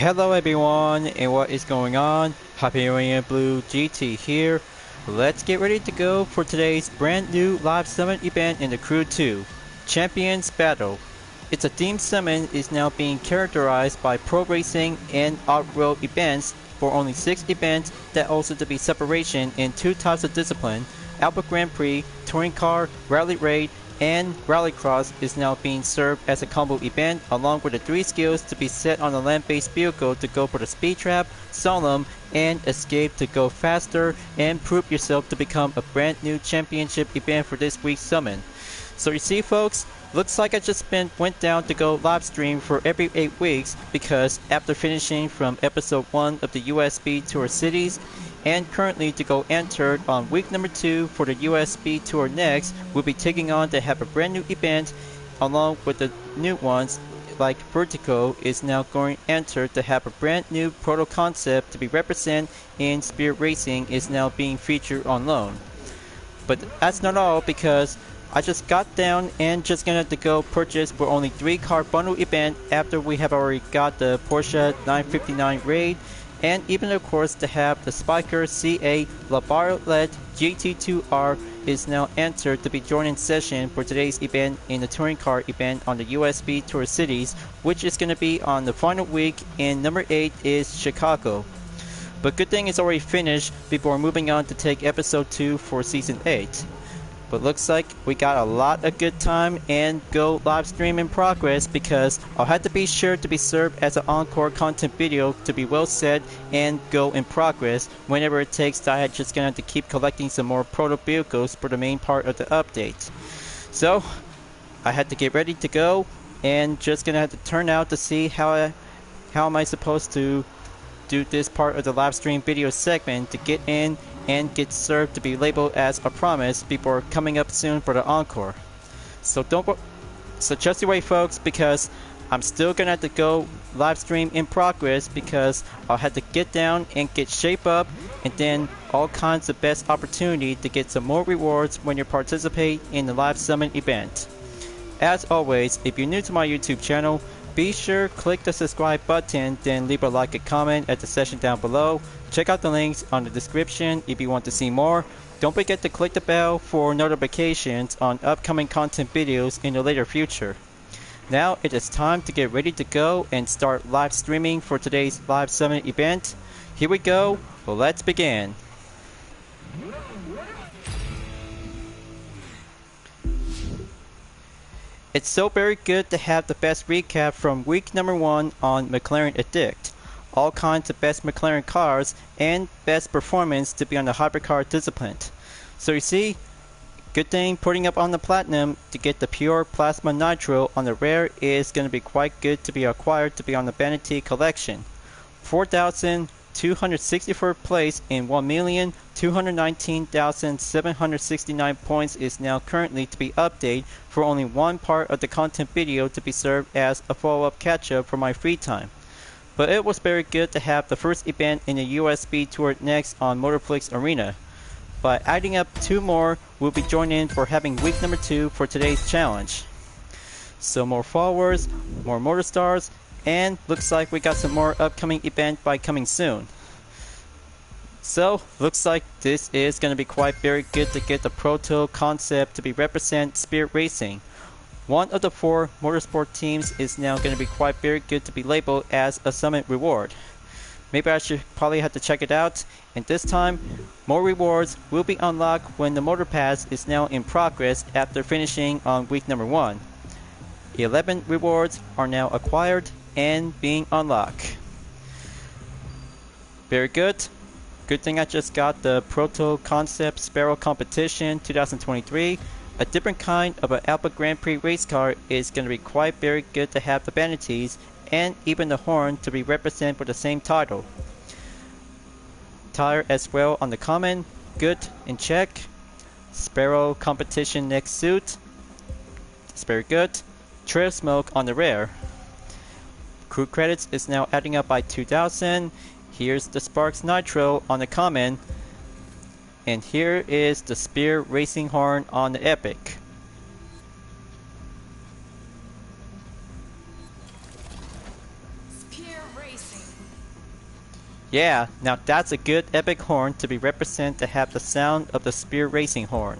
Hello everyone, and what is going on? Hyperion-Blue-GT here. Let's get ready to go for today's brand new live summon event in the Crew 2, Champions Battle. It's a team summon is now being characterized by Pro Racing and Offroad events for only 6 events that also to be separation in 2 types of discipline. Alpha Grand Prix, Touring Car, Rally Raid, and Rallycross is now being served as a combo event along with the 3 skills to be set on a land-based vehicle to go for the speed trap, solemn, and escape to go faster and prove yourself to become a brand new championship event for this week's summon. So you see folks, looks like I just went down to go live stream for every 8 weeks because after finishing from episode 1 of the USB Tour Cities and currently to go entered on week number 2 for the USB Tour next, we'll be taking on to have a brand new event along with the new ones like Vertigo is now going entered to have a brand new proto concept to be represented in Spirit Racing is now being featured on loan. But that's not all because I just got down and just gonna to go purchase for only 3 car bundle event after we have already got the Porsche 959 Raid and even of course to have the Spiker CA Labarlet GT2R is now entered to be joining session for today's event in the touring car event on the USB Tour Cities, which is gonna be on the final week and number 8 is Chicago. But good thing it's already finished before moving on to take episode 2 for season 8. But looks like we got a lot of good time and go live stream in progress because I'll have to be sure to be served as an encore content video to be well set and go in progress whenever it takes that I'm just gonna have to keep collecting some more proto vehicles for the main part of the update. So I had to get ready to go and just gonna have to turn out to see how am I supposed to do this part of the live stream video segment to get in and get served to be labeled as a promise before coming up soon for the encore. So just you wait folks because I'm still gonna have to go live stream in progress because I'll have to get down and get shape up and then all kinds of best opportunity to get some more rewards when you participate in the live summon event. As always, if you're new to my YouTube channel, be sure click the subscribe button, then leave a like and comment at the section down below. Check out the links on the description if you want to see more. Don't forget to click the bell for notifications on upcoming content videos in the later future. Now it is time to get ready to go and start live streaming for today's live summon event. Here we go, let's begin. It's so very good to have the best recap from week number 1 on McLaren Addict. All kinds of best McLaren cars and best performance to be on the hypercar discipline. So you see, good thing putting up on the platinum to get the pure plasma nitro on the rare is going to be quite good to be acquired to be on the vanity collection. 4,264 place in 1,219,769 points is now currently to be updated for only one part of the content video to be served as a follow-up catch-up for my free time. But it was very good to have the first event in the USB Tour next on Motorflix Arena. By adding up 2 more, we'll be joining in for having week number 2 for today's challenge. So more followers, more Motor Stars, and looks like we got some more upcoming event by coming soon. So looks like this is going to be quite very good to get the proto concept to be represent Spirit Racing. One of the 4 motorsport teams is now going to be quite very good to be labeled as a summit reward. Maybe I should probably have to check it out, and this time more rewards will be unlocked when the motor pass is now in progress after finishing on week number 1. 11 rewards are now acquired and being unlocked. Very good. Good thing I just got the Proto Concept Sparrow Competition 2023. A different kind of an Alpha Grand Prix race car is going to be quite very good to have the vanities and even the horn to be represented for the same title. Tire as well on the common, good in check. Sparrow Competition next suit, it's very good. Trail Smoke on the rare. Crew credits is now adding up by 2,000. Here's the Sparks Nitro on the common. And here is the Spear Racing Horn on the Epic. Yeah, now that's a good epic horn to be represented to have the sound of the spear racing horn.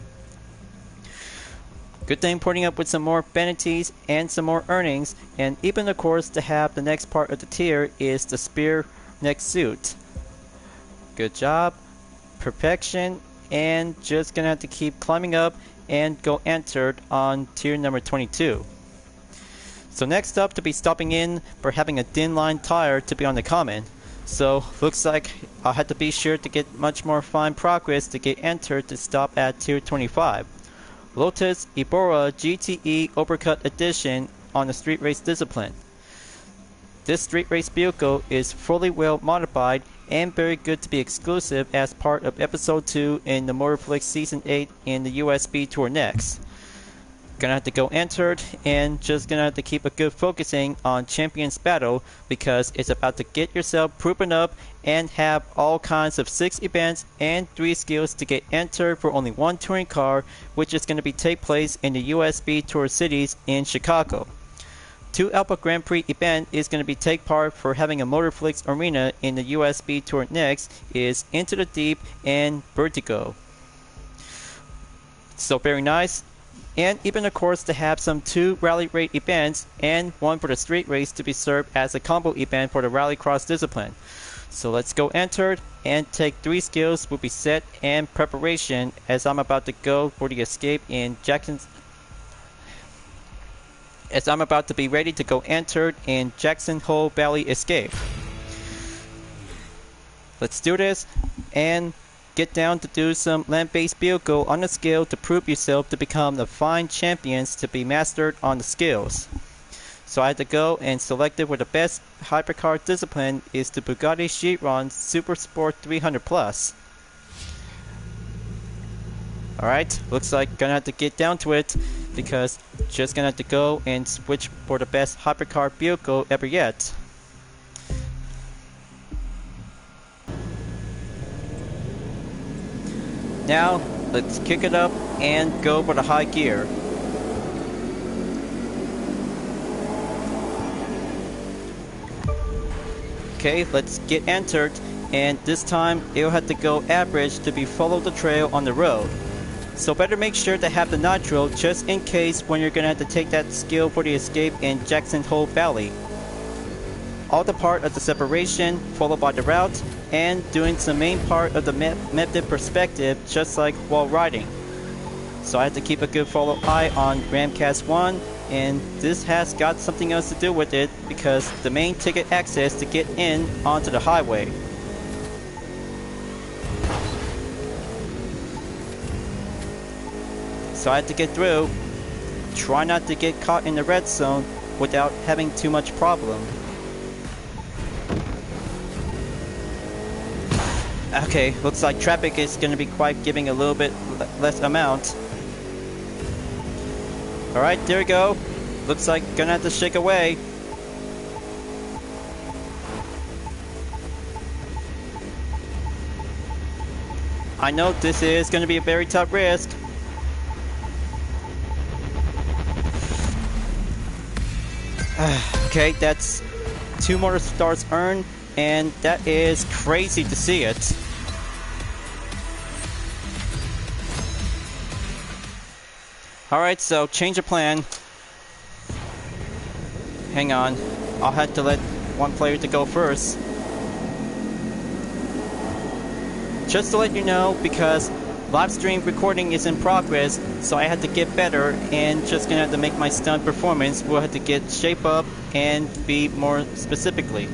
Good thing putting up with some more vanities and some more earnings, and even of course to have the next part of the tier is the spear neck suit. Good job, perfection, and just gonna have to keep climbing up and go entered on tier number 22. So next up to be stopping in for having a thin line tire to be on the common. So looks like I'll have to be sure to get much more fine progress to get entered to stop at tier 25. Lotus Ibora GTE Uppercut Edition on the Street Race Discipline. This Street Race vehicle is fully well modified and very good to be exclusive as part of Episode 2 in the Motorflix Season 8 in the USB Tour next. Gonna have to go entered and just gonna have to keep a good focusing on Champions Battle because it's about to get yourself proven up and have all kinds of 6 events and 3 skills to get entered for only 1 touring car, which is going to be take place in the USB Tour cities in Chicago. 2 Alpha Grand Prix event is going to be take part for having a Motorflix arena in the USB Tour next is Into the Deep and Vertigo. So very nice. And even of course to have some 2 rally rate events and 1 for the street race to be served as a combo event for the rallycross discipline. So let's go entered and take 3 skills will be set and preparation as I'm about to go for the escape in Jackson's. As I'm about to be ready to go entered in Jackson Hole Valley Escape. Let's do this and get down to do some land-based vehicle on the scale to prove yourself to become the fine champions to be mastered on the skills. So I had to go and selected where the best hypercar discipline is the Bugatti Chiron Super Sport 300 Plus. Alright, looks like gonna have to get down to it because just gonna have to go and switch for the best hypercar vehicle ever yet. Now, let's kick it up and go for the high gear. Okay, let's get entered, and this time it'll have to go average to be follow the trail on the road. So better make sure to have the nitro just in case when you're gonna have to take that skill for the escape in Jackson Hole Valley. All the part of the separation followed by the route and doing some main part of the method perspective just like while riding. So I had to keep a good follow eye on Ramcast 1 and this has got something else to do with it because the main ticket access to get in onto the highway. So I had to get through, try not to get caught in the red zone without having too much problem. Okay, looks like traffic is going to be quite giving a little bit less amount. Alright, there we go. Looks like gonna have to shake away. I know this is going to be a very tough risk. Okay, that's 2 more stars earned, and that is crazy to see it. Alright, so change of plan. Hang on, I'll have to let one player to go first. Just to let you know, because live stream recording is in progress, so I had to get better and just gonna have to make my stunt performance. We'll have to get shape up and be more specifically.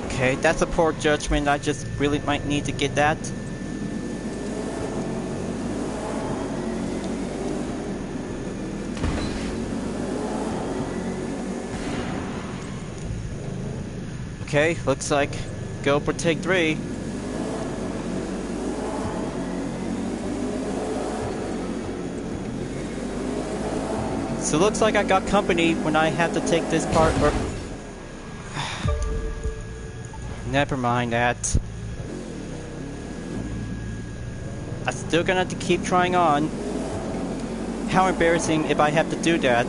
Okay, that's a poor judgment. I just really might need to get that. Okay, looks like go for take 3. So looks like I got company when I have to take this part or never mind that. I'm still gonna have to keep trying on. How embarrassing if I have to do that.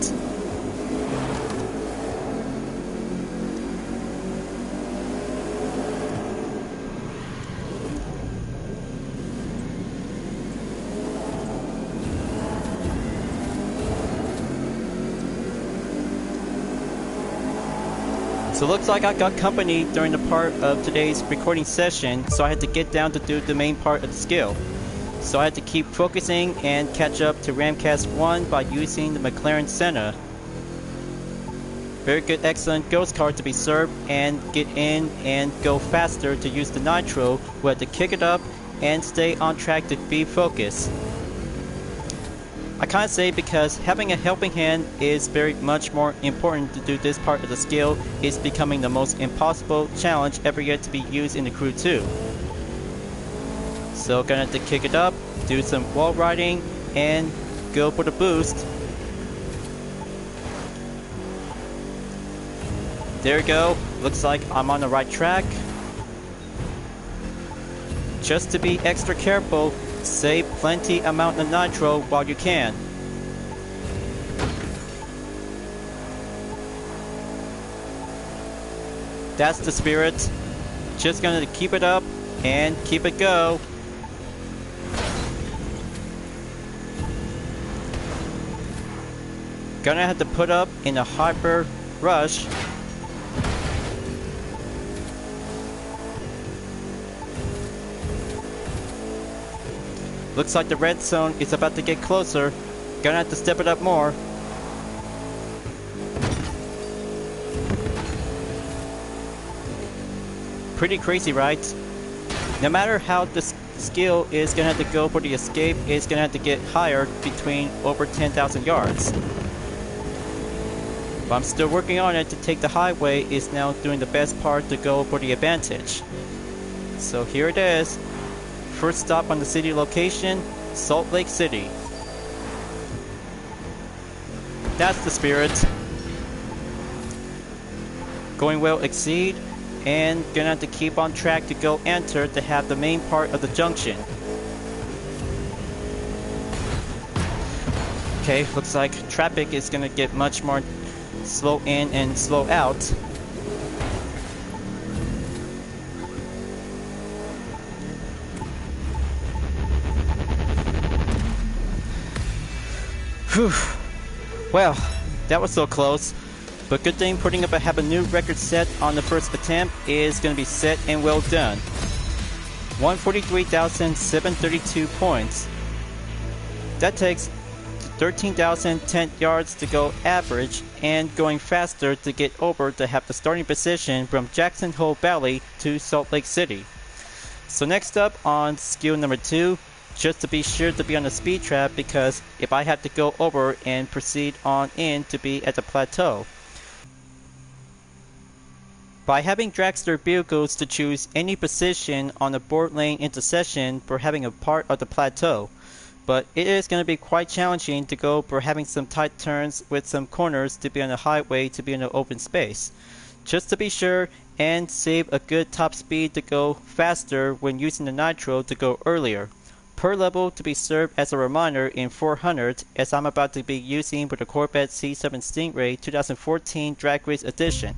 So it looks like I got company during the part of today's recording session, so I had to get down to do the main part of the skill. So I had to keep focusing and catch up to Ramcast 1 by using the McLaren Senna. Very good, excellent ghost car to be served and get in and go faster to use the nitro. We had to kick it up and stay on track to be focused. I can't say because having a helping hand is very much more important to do this part of the skill. It's becoming the most impossible challenge ever yet to be used in the Crew 2. So gonna have to kick it up, do some wall riding, and go for the boost. There we go. Looks like I'm on the right track. Just to be extra careful, save plenty amount of nitro while you can. That's the spirit. Just gonna keep it up and keep it go. Gonna have to put up in a hyper rush. Looks like the red zone is about to get closer. Gonna have to step it up more. Pretty crazy, right? No matter how the skill is gonna have to go for the escape, it's gonna have to get higher between over 10,000 yards. But I'm still working on it to take the highway. Is now doing the best part to go for the advantage. So here it is. First stop on the city location, Salt Lake City. That's the spirit. Going well, exceed, and gonna have to keep on track to go enter to have the main part of the junction. Okay, looks like traffic is gonna get much more slow in and slow out. Whew. Well, that was so close. But good thing putting up have a new record set on the first attempt is going to be set and well done. 143,732 points. That takes 13,010 yards to go average, and going faster to get over to have the starting position from Jackson Hole Valley to Salt Lake City. So next up on skill number 2, just to be sure to be on the speed trap, because if I have to go over and proceed on in to be at the plateau. By having dragster vehicles to choose any position on the board lane intersection for having a part of the plateau. But it is going to be quite challenging to go for having some tight turns with some corners to be on the highway to be in the open space. Just to be sure and save a good top speed to go faster when using the nitro to go earlier. Per level to be served as a reminder in 400, as I'm about to be using with the Corvette C7 Stingray 2014 Drag Race Edition.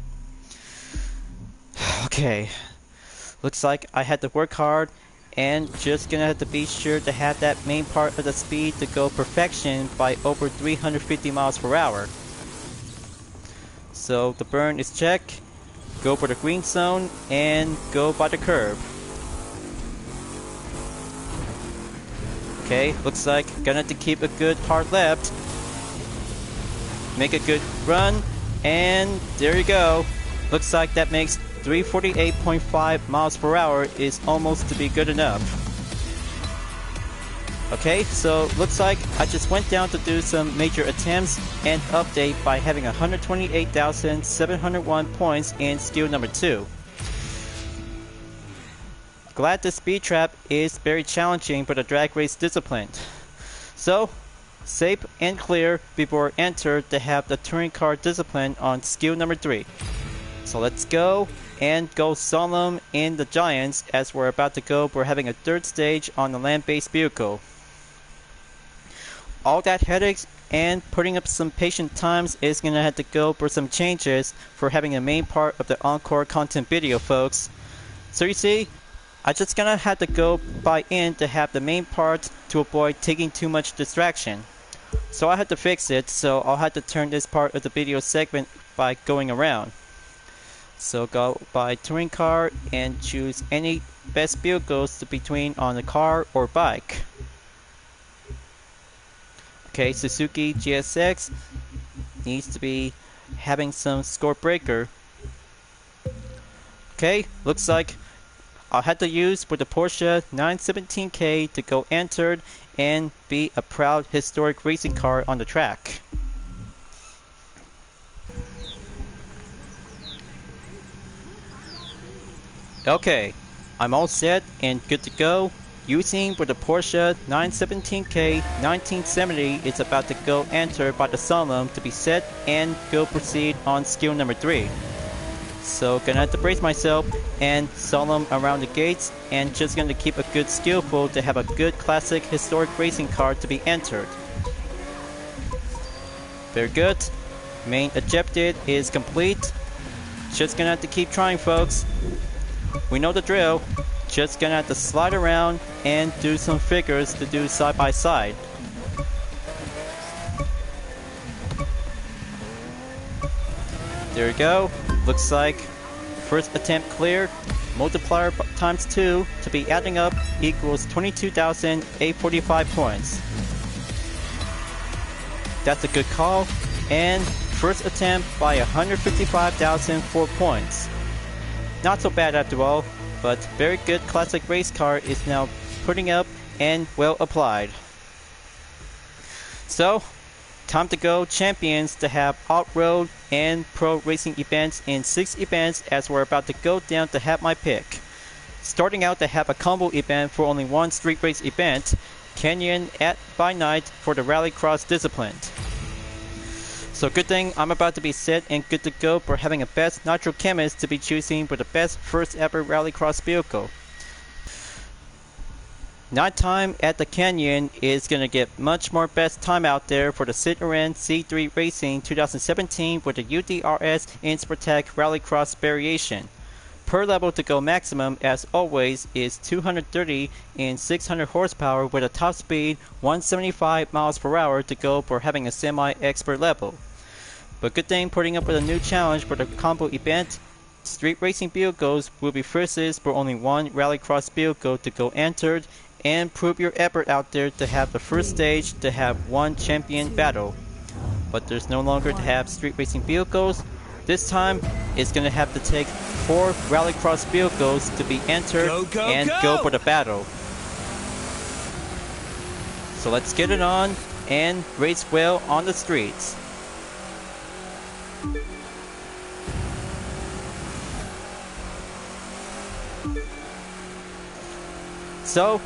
Okay, looks like I had to work hard and just gonna have to be sure to have that main part of the speed to go perfection by over 350 miles per hour. So the burn is checked, go for the green zone and go by the curb. Okay, looks like gonna have to keep a good hard left. Make a good run, and there you go. Looks like that makes 348.5 miles per hour is almost to be good enough. Okay, so looks like I just went down to do some major attempts and update by having 128,701 points in skill number 2. Glad the speed trap is very challenging for the drag race discipline. So, safe and clear before enter to have the touring car discipline on skill number 3. So let's go and go solemn in the Giants as we're about to go. We're having a third stage on the land-based vehicle. All that headaches and putting up some patient times is gonna have to go for some changes for having the main part of the encore content video, folks. So you see, I just gonna have to go by in to have the main part to avoid taking too much distraction. So I had to fix it, so I'll have to turn this part of the video segment by going around. So go by touring car and choose any best vehicles between on the car or bike. Okay, Suzuki GSX needs to be having some score breaker. Okay, looks like I'll have to use with the Porsche 917K to go entered and be a proud historic racing car on the track. Okay, I'm all set and good to go. Using with the Porsche 917K 1970, it's about to go enter by the solemn to be set and go proceed on skill number 3. So gonna have to brace myself and solemn around the gates and just gonna keep a good skillful to have a good classic historic racing car to be entered. Very good. Main objective is complete. Just gonna have to keep trying, folks. We know the drill. Just gonna have to slide around and do some figures to do side by side. There we go. Looks like first attempt cleared. Multiplier times 2 to be adding up equals 22,845 points. That's a good call. And first attempt by 155,004 points. Not so bad after all, but very good classic race car is now putting up and well applied. So, time to go champions to have off-road and pro racing events in 6 events as we're about to go down to have my pick. Starting out to have a combo event for only one street race event, Canyon at by night for the rallycross discipline. So good thing I'm about to be set and good to go for having a best nitro chemist to be choosing for the best first ever rallycross vehicle. Nighttime at the Canyon is going to get much more best time out there for the Citroen C3 Racing 2017 with the UDRS Inspirtec Rallycross variation. Per level to go maximum as always is 230 and 600 horsepower with a top speed 175 miles per hour to go for having a semi-expert level. But good thing putting up with a new challenge for the combo event. Street racing vehicles will be versus for only one rallycross vehicle to go entered and prove your effort out there to have the first stage to have one champion battle. But there's no longer to have street racing vehicles. This time it's going to have to take 4 rallycross vehicles to be entered and go for the battle. So let's get it on and race well on the streets. So,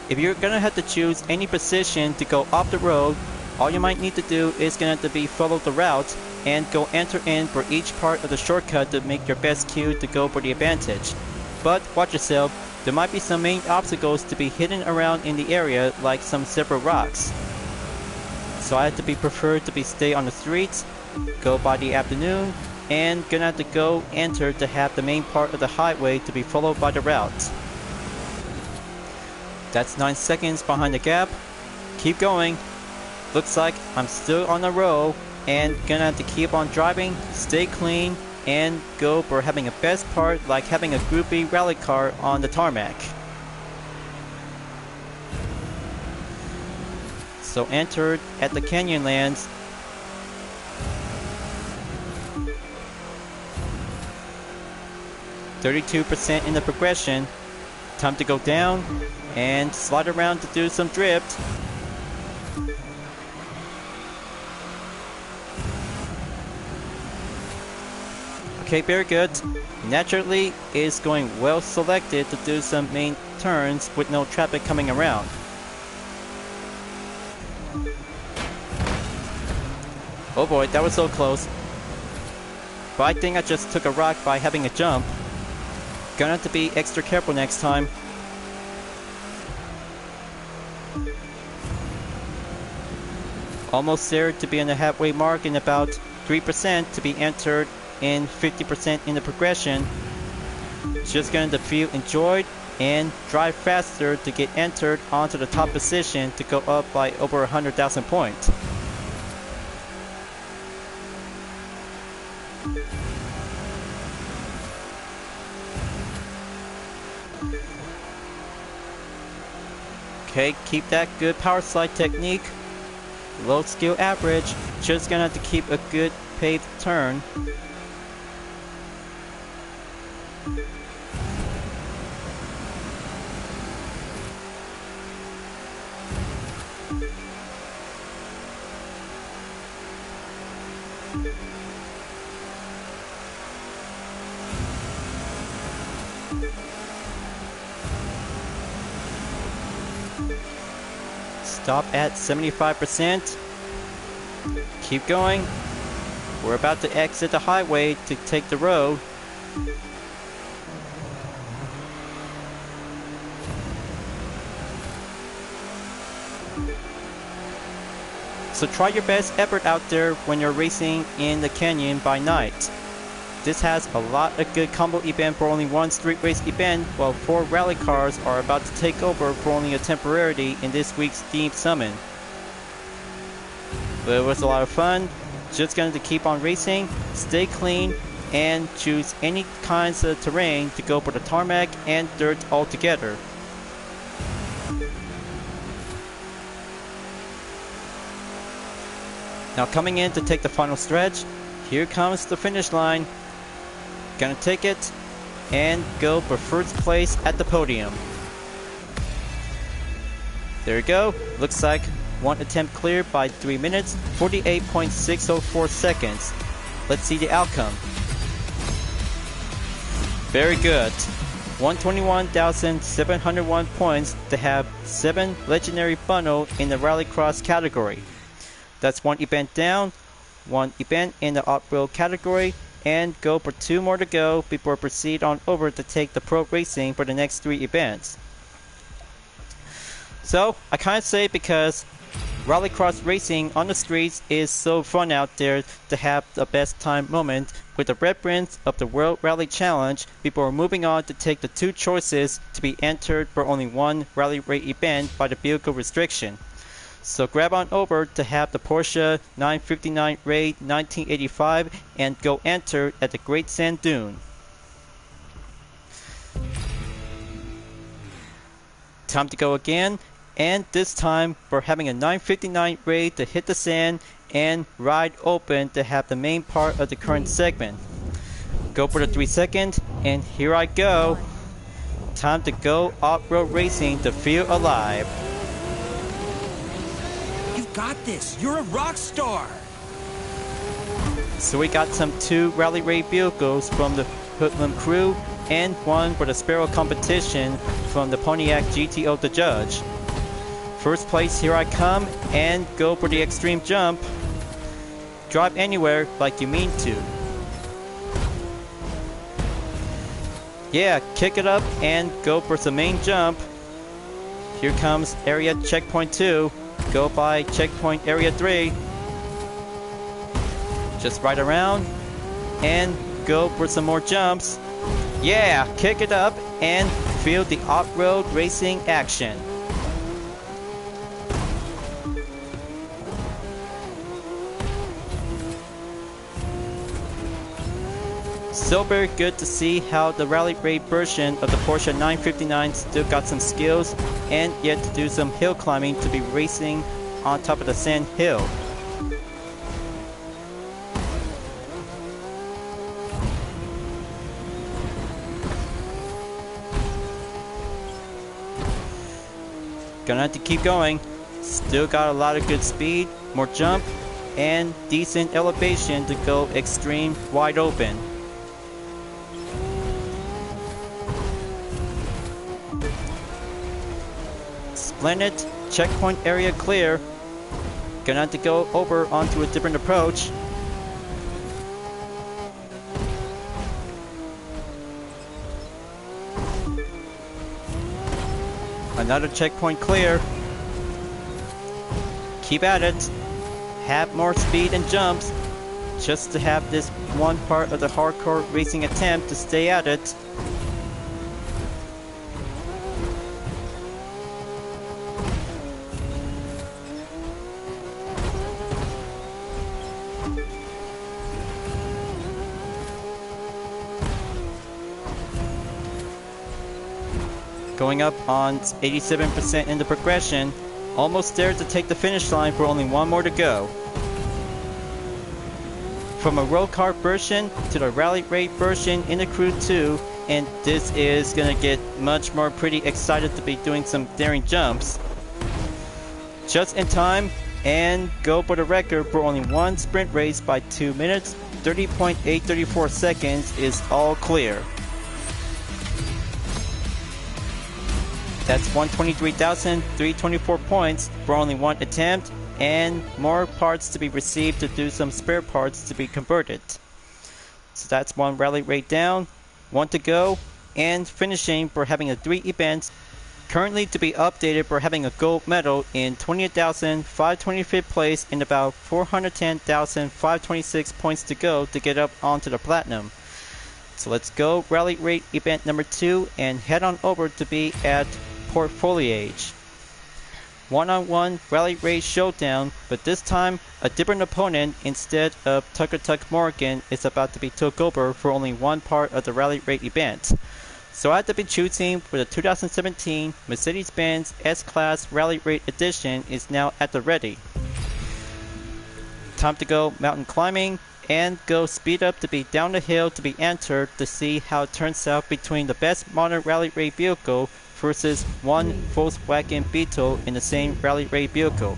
if you're gonna have to choose any position to go off the road, all you might need to do is gonna have to be follow the route and go enter in for each part of the shortcut to make your best cue to go for the advantage. But watch yourself, there might be some main obstacles to be hidden around in the area like some several rocks. So I have to be preferred to be stay on the streets, go by the afternoon, and gonna have to go enter to have the main part of the highway to be followed by the route. That's 9 seconds behind the gap. Keep going. Looks like I'm still on the roll and gonna have to keep on driving, stay clean, and go for having a best part like having a Group B rally car on the tarmac. So entered at the Canyonlands. %32% in the progression. Time to go down and slide around to do some drift. Okay, very good. Naturally is going well selected to do some main turns with no traffic coming around. Oh boy, that was so close. But I think I just took a rock by having a jump. Gonna have to be extra careful next time. Almost there to be in the halfway mark, and about 3% to be entered in 50% in the progression. Just gonna feel enjoyed and drive faster to get entered onto the top position to go up by over 100,000 points. Okay, keep that good power slide technique. Low skill average, just gonna have to keep a good paved turn. Stop at 75%. Keep going. We're about to exit the highway to take the road. So try your best effort out there when you're racing in the canyon by night. This has a lot of good combo event for only one street race event, while 4 rally cars are about to take over for only a temporarity in this week's Steam Summon. But it was a lot of fun. Just going to keep on racing, stay clean, and choose any kinds of terrain to go for the tarmac and dirt altogether. Now coming in to take the final stretch, here comes the finish line. Gonna take it and go for first place at the podium. There you go. Looks like one attempt cleared by 3 minutes, 48.604 seconds. Let's see the outcome. Very good. 121,701 points to have 7 legendary bundle in the rallycross category. That's 1 event down, 1 event in the off-road category, and go for 2 more to go before proceed on over to take the Pro Racing for the next 3 events. So, I kind of say because rallycross racing on the streets is so fun out there to have the best time moment with the reference of the World Rally Challenge before moving on to take the 2 choices to be entered for only 1 rally race event by the vehicle restriction. So grab on over to have the Porsche 959 Raid 1985 and go enter at the Great Sand Dune. Time to go again, and this time we're having a 959 Raid to hit the sand and ride open to have the main part of the current segment. Go for the 3 second, and here I go. Time to go off-road racing to feel alive. Got this. You're a rock star. So we got some 2 rally raid vehicles from the Hoodlum crew and 1 for the Sparrow competition from the Pontiac GTO to judge. First place, here I come, and go for the extreme jump. Drive anywhere like you mean to. Yeah, kick it up and go for some main jump. Here comes area checkpoint 2. Go by checkpoint area 3. Just right around and go for some more jumps. Yeah, kick it up and feel the off-road racing action. So very good to see how the rally raid version of the Porsche 959 still got some skills and yet to do some hill climbing to be racing on top of the sand hill. Gonna have to keep going. Still got a lot of good speed, more jump, and decent elevation to go extreme wide open. Splendid, checkpoint area clear. Gonna have to go over onto a different approach. Another checkpoint clear. Keep at it. Have more speed and jumps just to have this one part of the hardcore racing attempt to stay at it. Going up on 87% in the progression. Almost there to take the finish line for only one more to go. From a road car version to the rally raid version in the Crew 2, and this is gonna get much more pretty excited to be doing some daring jumps. Just in time, and go for the record for only one sprint race by 2 minutes, 30.834 seconds is all clear. That's 123,324 points for only one attempt, and more parts to be received to do some spare parts to be converted. So that's one rally raid down, one to go, and finishing for having a 3 events. Currently to be updated for having a gold medal in 28,525th place and about 410,526 points to go to get up onto the platinum. So let's go rally raid event number 2 and head on over to be at Port Foliage. One-on-one rally raid showdown, but this time a different opponent instead of Tucker Tuck Morgan is about to be took over for only one part of the rally raid event. So I have to be choosing for the 2017 Mercedes-Benz S-Class Rally Raid Edition is now at the ready. Time to go mountain climbing and go speed up to be down the hill to be entered to see how it turns out between the best modern rally raid vehicle versus one Volkswagen Beetle in the same rally raid vehicle.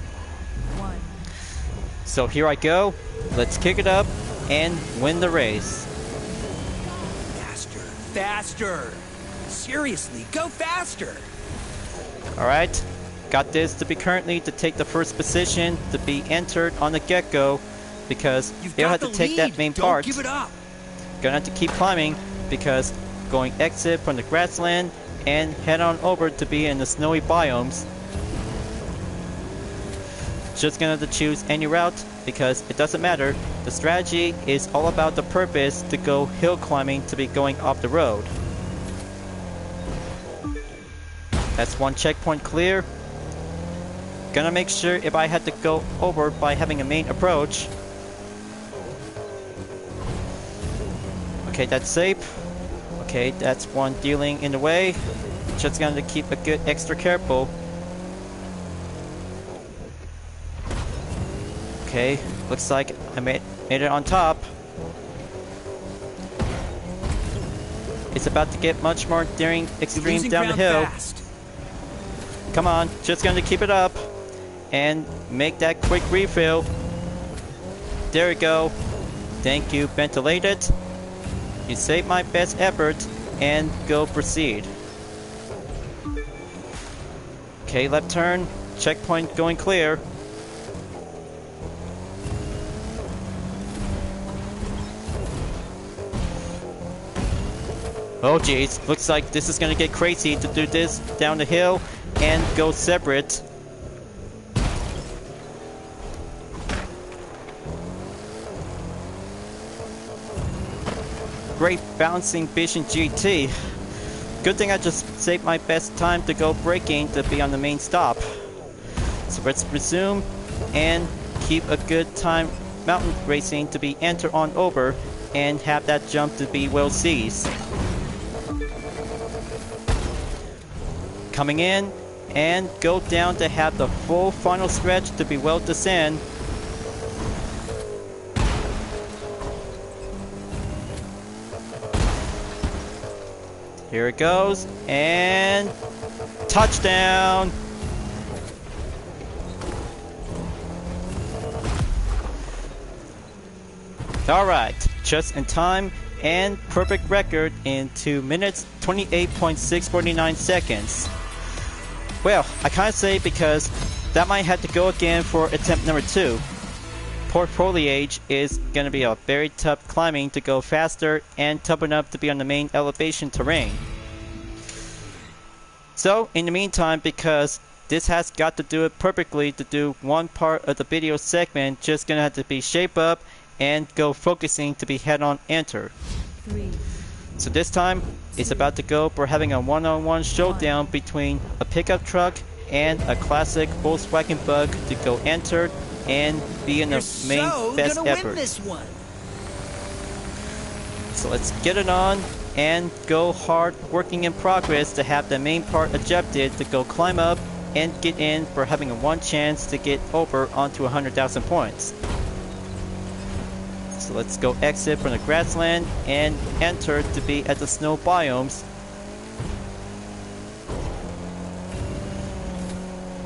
So here I go, let's kick it up and win the race. Faster, faster! Seriously, go faster! Alright, got this to be currently to take the first position to be entered on the get-go because they'll have to take that main part. Don't give it up. Gonna have to keep climbing because going exit from the grassland and head on over to be in the snowy biomes. Just gonna have to choose any route because it doesn't matter. The strategy is all about the purpose to go hill climbing to be going off the road. That's one checkpoint clear. Gonna make sure if I had to go over by having a main approach. Okay, that's safe. Okay, that's one dealing in the way. Just gonna keep a good extra careful. Okay, looks like I made it on top. It's about to get much more daring extreme down the hill. Fast. Come on, just gonna keep it up and make that quick refill. There we go. Thank you, ventilated. You saved my best effort and go proceed. Okay, left turn, checkpoint going clear. Oh geez, looks like this is gonna get crazy to do this down the hill and go separate. Great bouncing Vision GT. Good thing I just saved my best time to go braking to be on the main stop. So let's resume and keep a good time mountain racing to be enter on over and have that jump to be well seized. Coming in and go down to have the full final stretch to be well descend. Here it goes, and touchdown! Alright, just in time and perfect record in 2 minutes, 28.649 seconds. Well, I can't say because that might have to go again for attempt number 2. Port Foliage is going to be a very tough climbing to go faster and tough enough to be on the main elevation terrain. So in the meantime, because this has got to do it perfectly to do one part of the video segment, just gonna have to be shape up and go focusing to be head on enter. 3, So this time it's about to go for having a one-on-one showdown between a pickup truck and a classic Volkswagen Bug to go enter and be in the main best gonna effort. win this one. So let's get it on and go hard working in progress to have the main part objective to go climb up and get in for having a one chance to get over onto 100,000 points. So let's go exit from the grassland and enter to be at the snow biomes.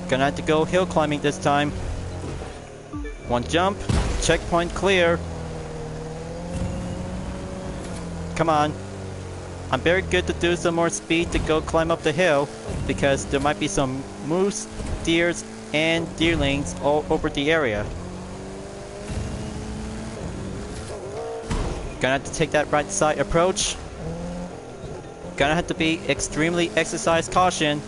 Gonna have to go hill climbing this time. One jump, checkpoint clear. Come on. I'm very good to do some more speed to go climb up the hill because there might be some moose, deers, and deerlings all over the area. Gonna have to take that right side approach. Gonna have to be extremely exercise caution.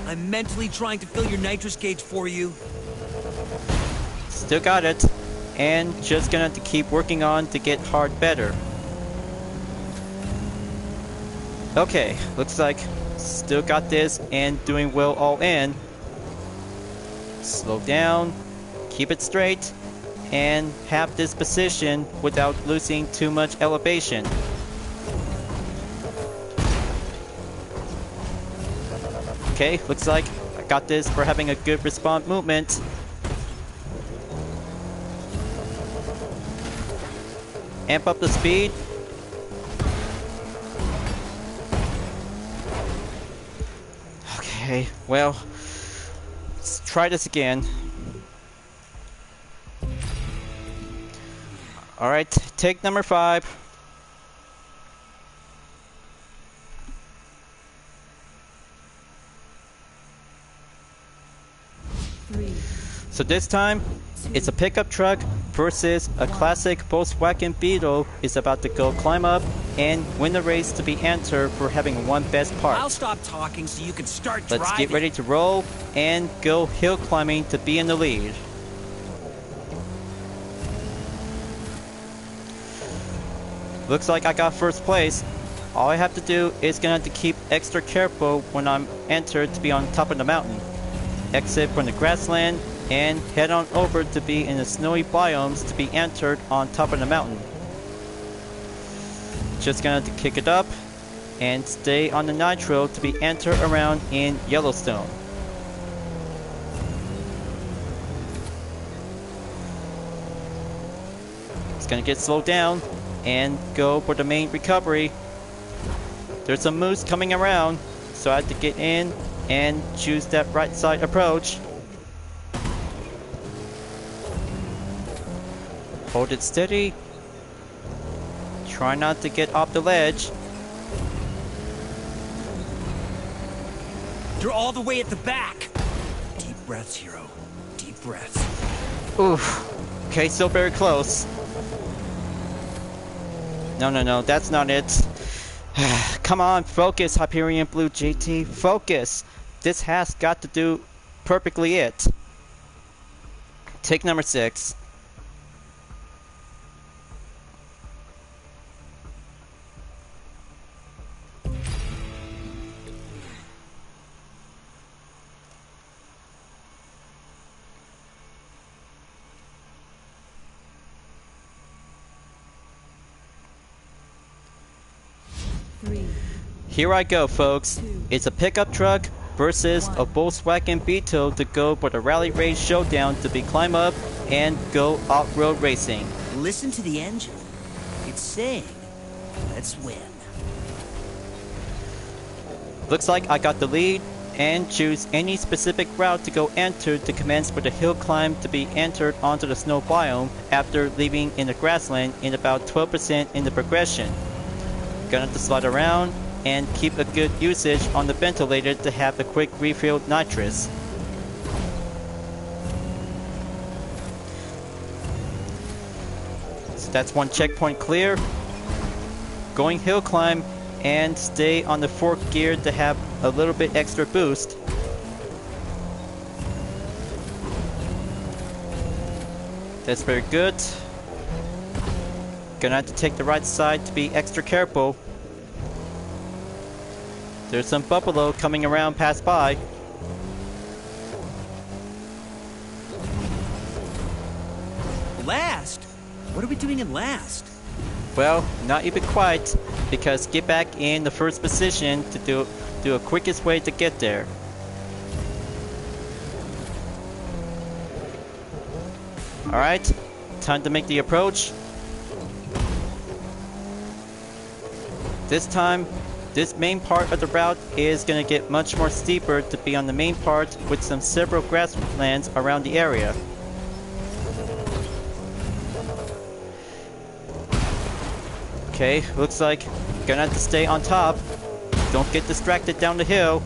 I'm mentally trying to fill your nitrous gauge for you. Still got it. And just gonna have to keep working on to get hard better. Okay, looks like still got this and doing well all in. Slow down, keep it straight, and have this position without losing too much elevation. Okay, looks like I got this for having a good respawn movement. Amp up the speed. Okay, well, let's try this again. Alright, take number 5. So this time, it's a pickup truck versus a classic Volkswagen Beetle is about to go climb up and win the race to be entered for having one best part. I'll stop talking so you can start driving. Let's get ready to roll and go hill climbing to be in the lead. Looks like I got first place. All I have to do is gonna have to keep extra careful when I'm entered to be on top of the mountain. Exit from the grassland and head on over to be in the snowy biomes to be entered on top of the mountain. Just gonna have to kick it up and stay on the nitro to be entered around in Yellowstone. It's gonna get slowed down and go for the main recovery. There's a moose coming around, so I have to get in and choose that right side approach. Hold it steady. Try not to get off the ledge. You're all the way at the back. Deep breaths, hero. Deep breaths. Oof. Okay, still very close. No, that's not it. Come on, focus, Hyperion-Blue-GT. Focus. This has got to do perfectly it. Take number 6. Here I go, folks. It's a pickup truck versus a Volkswagen Beetle to go for the rally race showdown to be climb up and go off-road racing. Listen to the engine. It's saying, let's win. Looks like I got the lead and choose any specific route to go enter to commence for the hill climb to be entered onto the snow biome after leaving in the grassland in about 12% in the progression. Gonna have to slide around and keep a good usage on the ventilator to have a quick refill nitrous. So that's one checkpoint clear. going hill climb and stay on the fourth gear to have a little bit extra boost. That's very good. Gonna have to take the right side to be extra careful. There's some buffalo coming around pass by. Last? What are we doing in last? Well, not even quite, because get back in the first position to do a quickest way to get there. Alright, time to make the approach. This time, this main part of the route is going to get much more steeper to be on the main part with some several grasslands around the area. Okay, looks like gonna have to stay on top. Don't get distracted down the hill.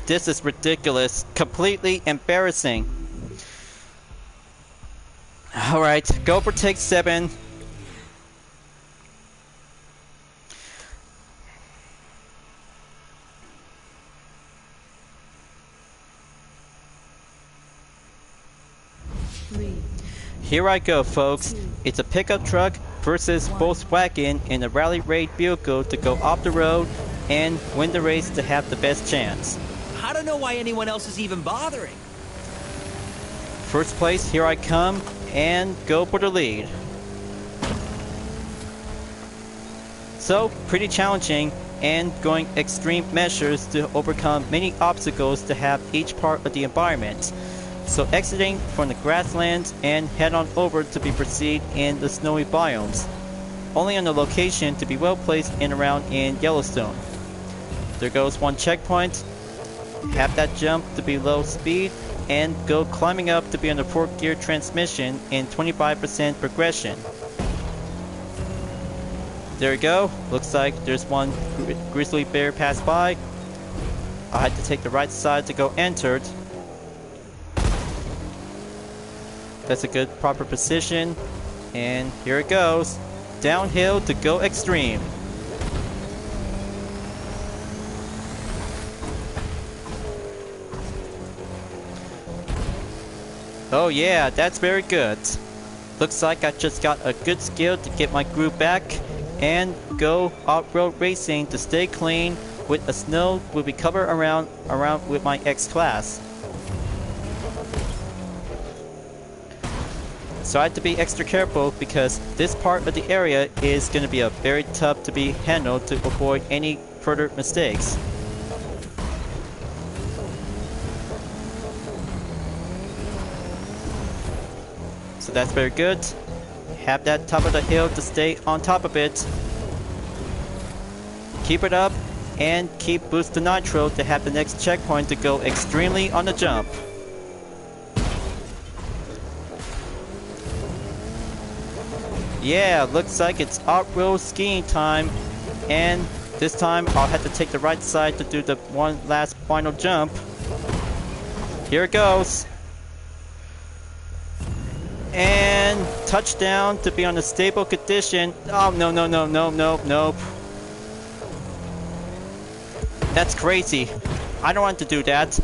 This is ridiculous. Completely embarrassing. Alright, go for take 7. Here I go, folks. It's a pickup truck versus Volkswagen in a rally raid vehicle to go off the road and win the race to have the best chance. I don't know why anyone else is even bothering. First place, here I come, and go for the lead. So, pretty challenging and going extreme measures to overcome many obstacles to have each part of the environment. So exiting from the grasslands and head on over to be proceed in the snowy biomes. Only on the location to be well placed in around in Yellowstone. There goes one checkpoint. Have that jump to be low speed and go climbing up to be on the 4th gear transmission in 25% progression. There we go. Looks like there's one grizzly bear pass by. I had to take the right side to go entered. That's a good proper position. And here it goes. Downhill to go extreme. Oh yeah, that's very good. Looks like I just got a good skill to get my groove back and go off-road racing to stay clean with a snow will be covered around with my X-Class. So I have to be extra careful because this part of the area is going to be a very tough to be handled to avoid any further mistakes. So that's very good. Have that top of the hill to stay on top of it. Keep it up and keep boost to nitro to have the next checkpoint to go extremely on the jump. Yeah, looks like it's off-road skiing time, and this time I'll have to take the right side to do the one last final jump. Here it goes. And touchdown to be on a stable condition. Oh, no, no, no, no, no, no. That's crazy. I don't want to do that.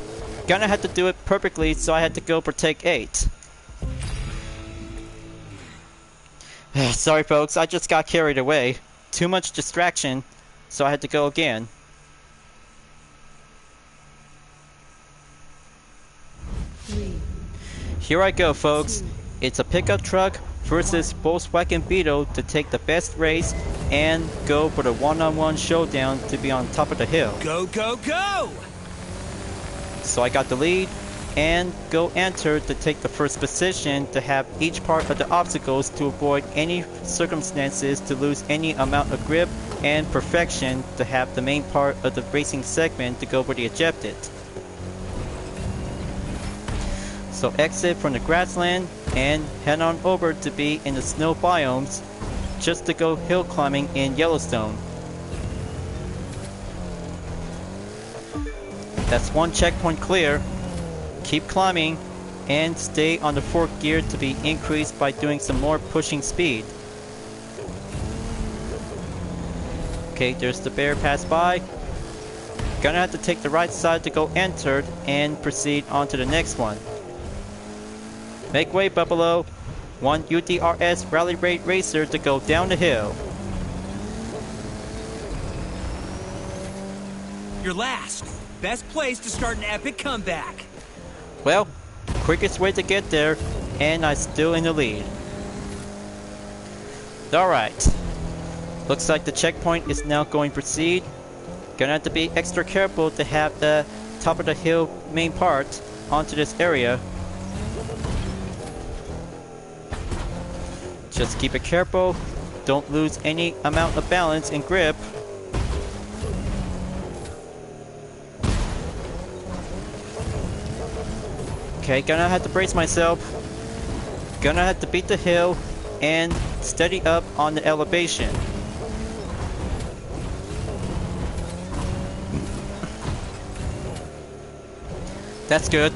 Gonna have to do it perfectly, so I had to go for take 8. Sorry folks, I just got carried away. Too much distraction, so I had to go again. Here I go, folks. It's a pickup truck versus Volkswagen Beetle to take the best race and go for the one-on-one showdown to be on top of the hill. Go, go, go! So I got the lead and go enter to take the first position to have each part of the obstacles to avoid any circumstances to lose any amount of grip and perfection to have the main part of the racing segment to go for the ejected. So exit from the grassland and head on over to be in the snow biomes just to go hill climbing in Yellowstone. That's one checkpoint clear. Keep climbing and stay on the fourth gear to be increased by doing some more pushing speed. Okay, there's the bear pass by. Gonna have to take the right side to go entered and proceed on to the next one. Make way, Buffalo. One UDRS Rally Raid Racer to go down the hill. You're last. Best place to start an epic comeback. Well, quickest way to get there, and I'm still in the lead. Alright. Looks like the checkpoint is now going to proceed. Gonna have to be extra careful to have the top of the hill main part onto this area. Just keep it careful. Don't lose any amount of balance and grip. Okay, gonna have to brace myself. Gonna have to beat the hill and steady up on the elevation. That's good.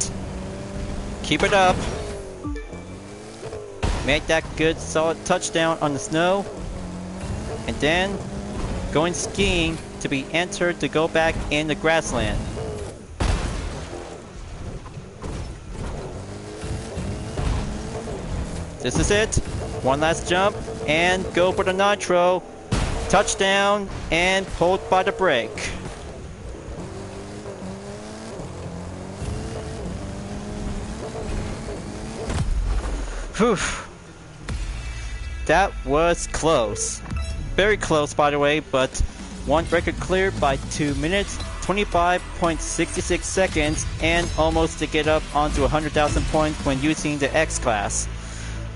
Keep it up. Make that good solid touchdown on the snow. And then going skiing to be entered to go back in the grassland. This is it. One last jump and go for the nitro. Touchdown and pulled by the brake. Whew. That was close. Very close, by the way, but one record cleared by 2 minutes, 25.66 seconds, and almost to get up onto 100,000 points when using the X class.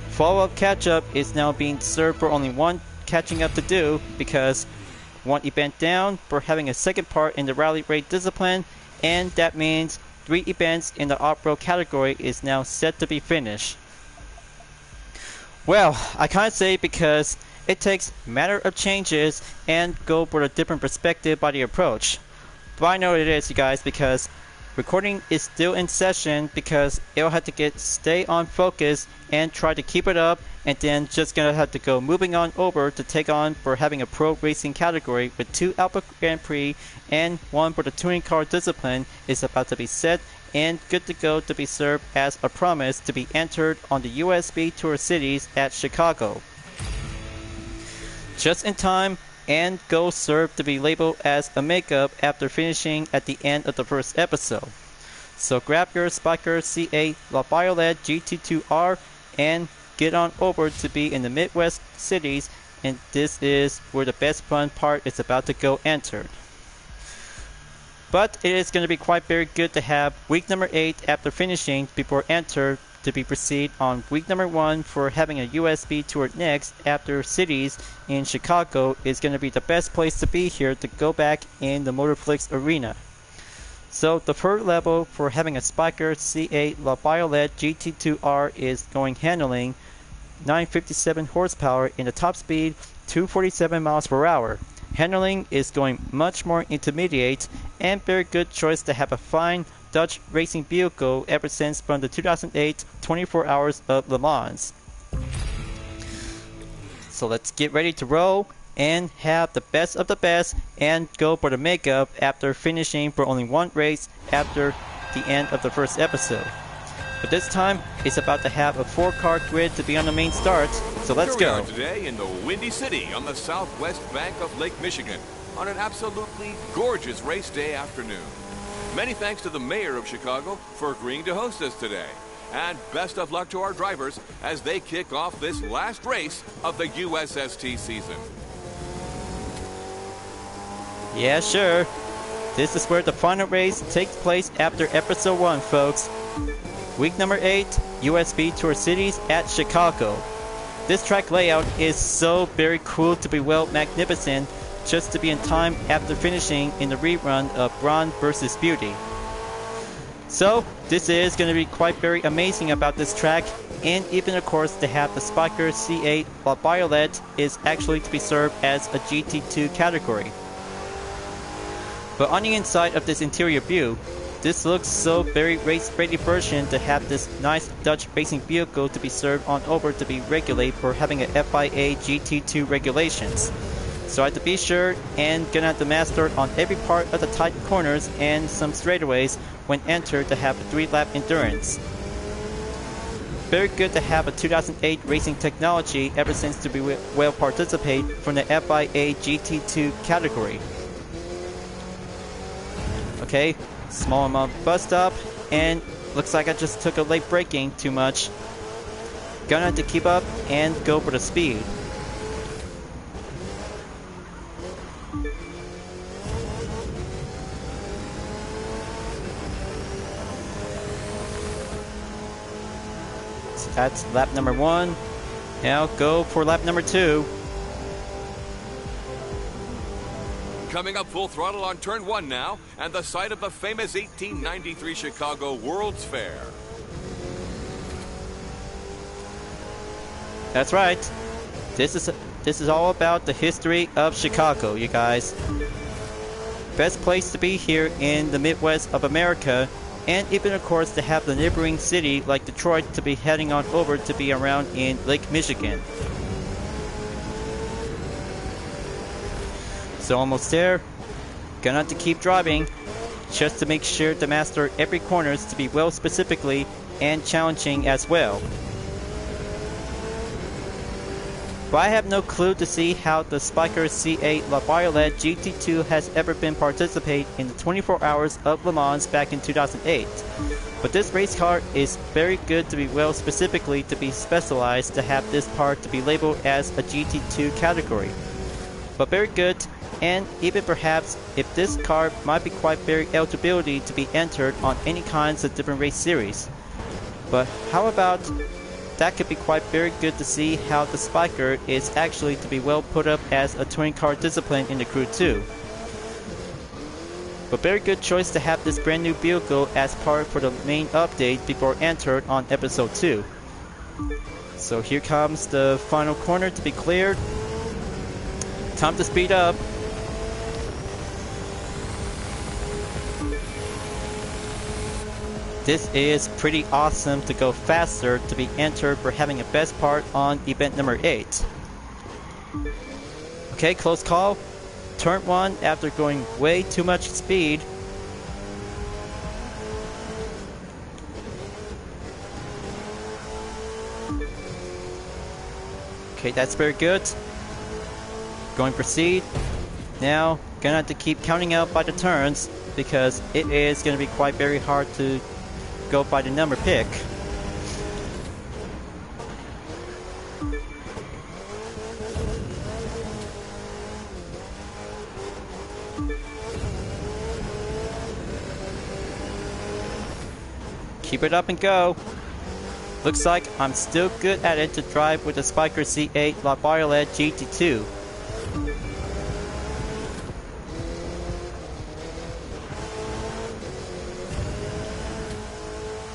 Follow-up catch-up is now being served for only one catching up to do, because one event down for having a second part in the rally raid discipline, and that means 3 events in the off-road category is now set to be finished. Well, I can't say because it takes matter of changes and go for a different perspective by the approach. But I know it is, you guys, because recording is still in session because it'll have to stay on focus and try to keep it up, and then just gonna have to go moving on over to take on for having a pro racing category with 2 Alpha Grand Prix and 1 for the touring car discipline is about to be set and good to go to be served as a promise to be entered on the USB Tour Cities at Chicago. Just in time and go served to be labeled as a makeup after finishing at the end of the first episode. So grab your Spiker CA La Violet GT2R and get on over to be in the Midwest cities, and this is where the best fun part is about to go entered. But it is going to be quite very good to have week number 8 after finishing before enter to be proceed on week number 1 for having a USB tour next after cities in Chicago is going to be the best place to be here to go back in the Motorflix arena. So the third level for having a Spiker CA La Violet GT2R is going handling 957 horsepower in the top speed 247 miles per hour. Handling is going much more intermediate and very good choice to have a fine Dutch racing vehicle ever since from the 2008 24 Hours of Le Mans. So let's get ready to roll and have the best of the best and go for the makeup after finishing for only one race after the end of the first episode. But this time, it's about to have a 4-car grid to be on the main start, so let's go. Here we are today in the Windy City on the southwest bank of Lake Michigan on an absolutely gorgeous race day afternoon. Many thanks to the mayor of Chicago for agreeing to host us today. And best of luck to our drivers as they kick off this last race of the USST season. Yeah, sure. This is where the final race takes place after episode 1, folks. Week number 8, USB Tour Cities at Chicago. This track layout is so very cool to be well magnificent just to be in time after finishing in the rerun of Brawn vs. Beauty. So this is going to be quite very amazing about this track, and even of course to have the Spiker C8 La Violet is actually to be served as a GT2 category. But on the inside of this interior view, this looks so very race-ready version to have this nice Dutch racing vehicle to be served on over to be regulated for having a FIA GT2 regulations. So I have to be sure and gonna have to master on every part of the tight corners and some straightaways when entered to have a 3-lap endurance. Very good to have a 2008 racing technology ever since to be well participate from the FIA GT2 category. Okay, small amount of bus stop, and looks like I just took a late braking too much. Gonna have to keep up and go for the speed. So that's lap number 1. Now go for lap number 2. Coming up full throttle on turn 1 now, and the site of the famous 1893 Chicago World's Fair. That's right. This is all about the history of Chicago, you guys. Best place to be here in the Midwest of America, and even of course to have the neighboring city like Detroit to be heading on over to be around in Lake Michigan. So almost there. Gonna have to keep driving just to make sure to master every corners to be well specifically and challenging as well. But I have no clue to see how the Spiker C8 La Violette GT2 has ever been participate in the 24 hours of Le Mans back in 2008. But this race car is very good to be well specifically to be specialized to have this part to be labeled as a GT2 category. But very good, and even perhaps if this car might be quite very eligibility to be entered on any kinds of different race series. But how about that could be quite very good to see how the Spiker is actually to be well put up as a touring car discipline in the Crew 2. But very good choice to have this brand new vehicle as part for the main update before entered on episode 2. So here comes the final corner to be cleared. Time to speed up. This is pretty awesome to go faster to be entered for having a best part on event number 8. Okay, close call. Turn 1 after going way too much speed. Okay, that's very good. Going proceed. Now, gonna have to keep counting out by the turns because it is gonna be quite very hard to go by the number pick. Keep it up and go. Looks like I'm still good at it to drive with the Spiker C8 La Violette GT2.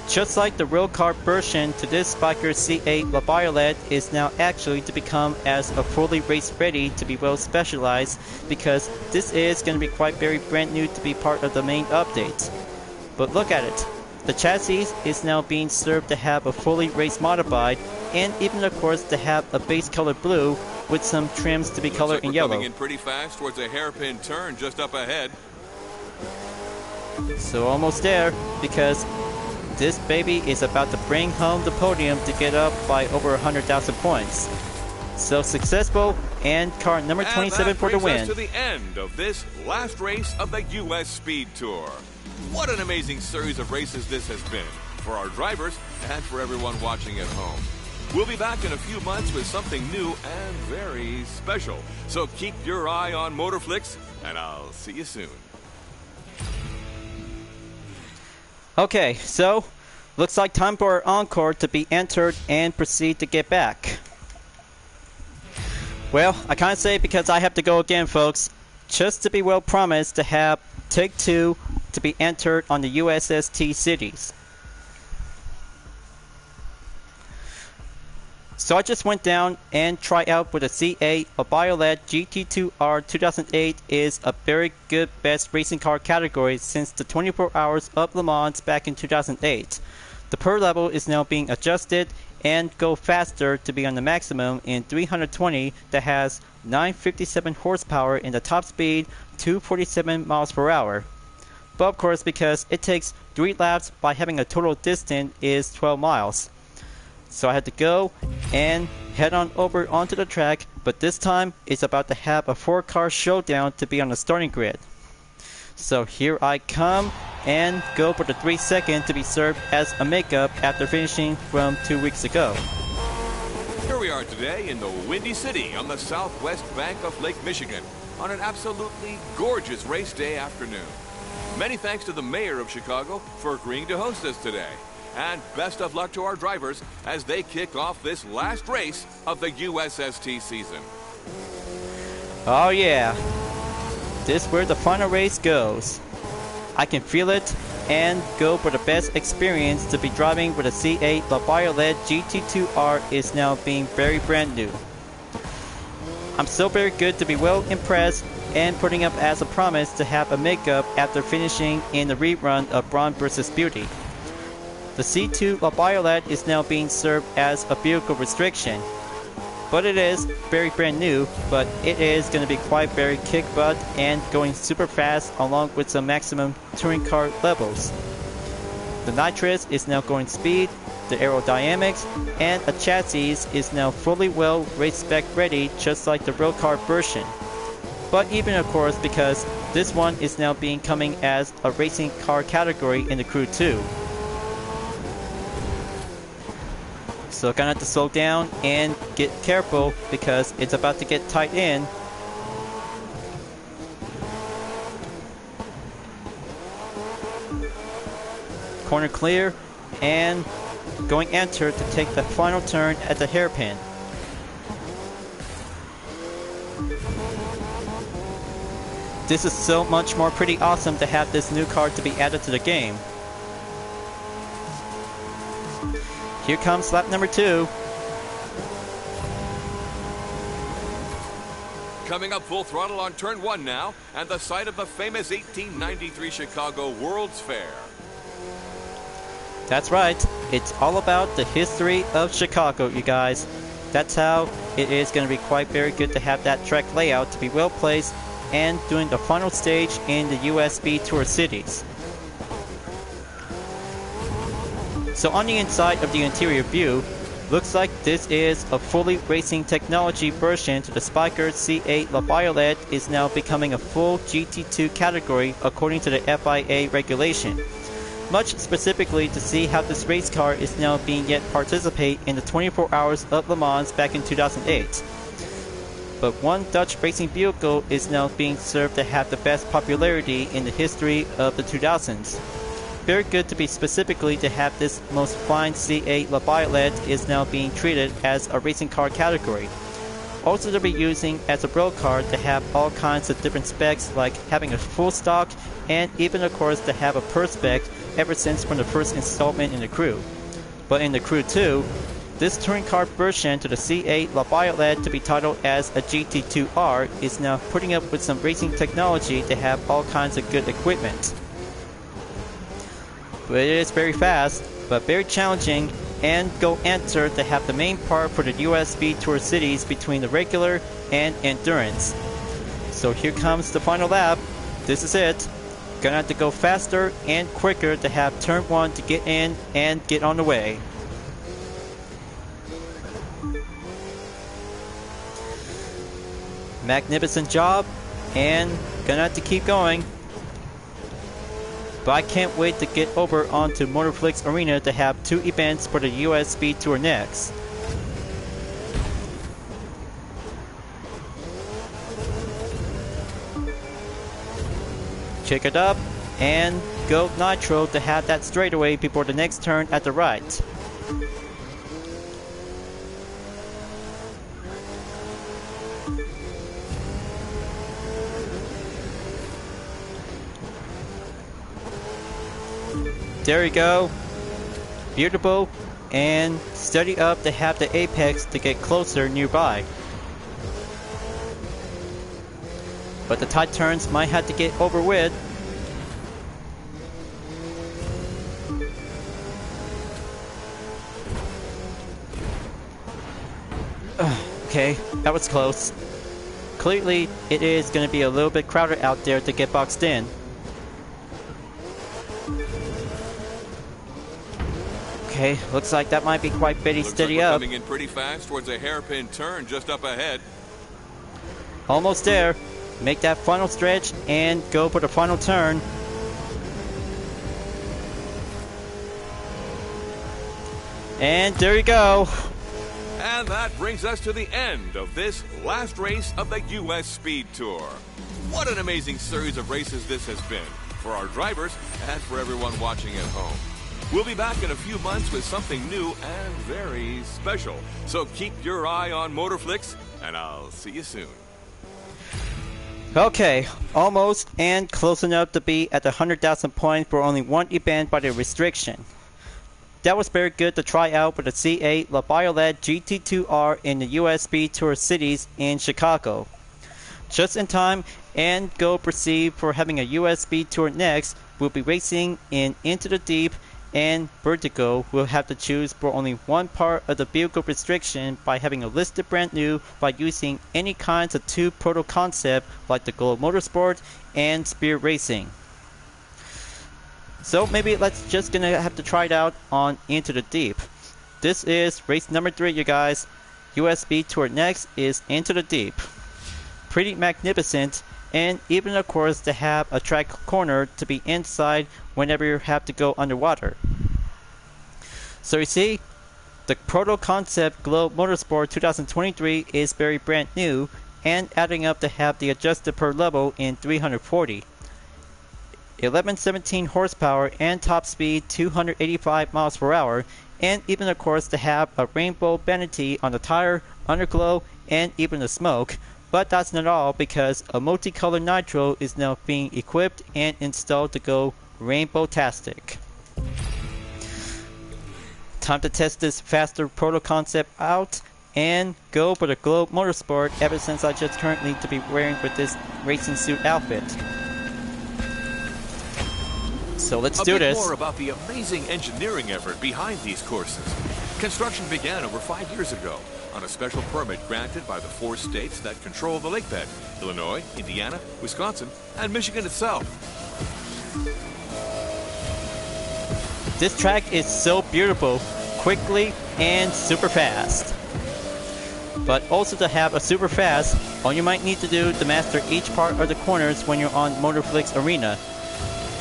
Just like the real car version to this Spiker C8 La Violette is now actually to become as a fully race ready to be well specialized because this is going to be quite very brand new to be part of the main update. But look at it. The chassis is now being served to have a fully race modified and even of course to have a base color blue with some trims to be colored in yellow. Coming in pretty fast towards a hairpin turn just up ahead. So almost there because this baby is about to bring home the podium to get up by over 100,000 points. So successful, and car number 27 for the win. Us to the end of this last race of the U.S. Speed Tour. What an amazing series of races this has been for our drivers and for everyone watching at home. We'll be back in a few months with something new and very special. So keep your eye on Motorflix, and I'll see you soon. Okay, so looks like time for our encore to be entered and proceed to get back. Well, I can't say it because I have to go again, folks. Just to be well promised to have Take 2 to be entered on the USST cities. So I just went down and tried out with a C8. A Biolet GT2R 2008 is a very good best racing car category since the 24 Hours of Le Mans back in 2008. The per level is now being adjusted and go faster to be on the maximum in 320 that has 957 horsepower in the top speed, 247 miles per hour. But of course, because it takes 3 laps by having a total distance is 12 miles. So I had to go and head on over onto the track, but this time it's about to have a 4-car showdown to be on the starting grid. So here I come and go for the 3 second to be served as a makeup after finishing from 2 weeks ago. Here we are today in the Windy City on the southwest bank of Lake Michigan on an absolutely gorgeous race day afternoon. Many thanks to the mayor of Chicago for agreeing to host us today. And best of luck to our drivers as they kick off this last race of the USST season. Oh yeah, this is where the final race goes. I can feel it and go for the best experience to be driving with a C8 La Biolet GT2R is now being very brand new. I'm so very good to be well impressed and putting up as a promise to have a makeup after finishing in the rerun of Brawn vs. Beauty. The C2 La Biolet is now being served as a vehicle restriction. But it is very brand new, but it is going to be quite very kick butt and going super fast along with some maximum touring car levels. The nitrous is now going speed, the aerodynamics, and a chassis is now fully well race spec ready just like the real car version. But even of course because this one is now being coming as a racing car category in the Crew 2. So gonna have to slow down and get careful because it's about to get tight in. Corner clear and going enter to take the final turn at the hairpin. This is so much more pretty awesome to have this new car to be added to the game. Here comes lap number 2. Coming up full throttle on turn 1 now, and the site of the famous 1893 Chicago World's Fair. That's right, it's all about the history of Chicago, you guys. That's how it is going to be quite very good to have that track layout to be well placed and doing the final stage in the USB Tour cities. So on the inside of the interior view, looks like this is a fully racing technology version to the Spiker C8 La Biolet is now becoming a full GT2 category according to the FIA regulation. Much specifically to see how this race car is now being yet participate in the 24 Hours of Le Mans back in 2008. But one Dutch racing vehicle is now being served to have the best popularity in the history of the 2000s. Very good to be specifically to have this most fine C8 La Biolet is now being treated as a racing car category. Also to be using as a road car to have all kinds of different specs like having a full stock and even of course to have a per spec ever since from the first installment in the Crew. But in the Crew 2, this touring car version to the C8 La Biolet to be titled as a GT2R is now putting up with some racing technology to have all kinds of good equipment. But it is very fast, but very challenging, and go enter to have the main part for the USB Tour cities between the regular and endurance. So here comes the final lap. This is it. Gonna have to go faster and quicker to have turn 1 to get in and get on the way. Magnificent job, and gonna have to keep going. But I can't wait to get over onto Motorflix Arena to have 2 events for the USB Tour next. Check it up and go nitro to have that straightaway before the next turn at the right. There you go. Beautiful. and steady up to have the apex to get closer nearby. But the tight turns might have to get over with. Okay, that was close. Clearly, it is going to be a little bit crowded out there to get boxed in. Okay, looks like that might be quite bitty. Steady up. Coming in pretty fast towards a hairpin turn just up ahead. Almost there. Make that final stretch and go for the final turn. And there you go. And that brings us to the end of this last race of the U.S. Speed Tour. What an amazing series of races this has been for our drivers and for everyone watching at home. We'll be back in a few months with something new and very special. So keep your eye on Motorflix, and I'll see you soon. Okay, almost and close enough to be at the 100,000 points for only one event by the restriction. That was very good to try out with the C8 La Violet GT2R in the US Speed Tour cities in Chicago. Just in time, and go proceed for having a US Speed Tour next. We'll be racing in Into the Deep, and Vertigo will have to choose for only one part of the vehicle restriction by having a listed brand new by using any kinds of two proto concept like the Glow Motorsport and Spear Racing. So maybe let's just gonna have to try it out on Into the Deep. This is race number 3, you guys. US Speed Tour next is Into the Deep. Pretty magnificent, and even of course to have a track corner to be inside whenever you have to go underwater. So you see, the Proto Concept Glow Motorsport 2023 is very brand new and adding up to have the adjusted per level in 340. 1117 horsepower and top speed 285 miles per hour, and even of course to have a rainbow vanity on the tire, underglow, and even the smoke. But that's not all, because a multicolored nitro is now being equipped and installed to go rainbow-tastic. Time to test this faster proto concept out and go for the Glow Motorsport ever since I just currently to be wearing with this racing suit outfit. So let's do this. A bit more about the amazing engineering effort behind these courses. Construction began over 5 years ago on a special permit granted by the 4 states that control the lake bed: Illinois, Indiana, Wisconsin, and Michigan itself. This track is so beautiful, quickly and super fast. But also to have a super fast, all you might need to do to master each part of the corners when you're on Motorflix Arena.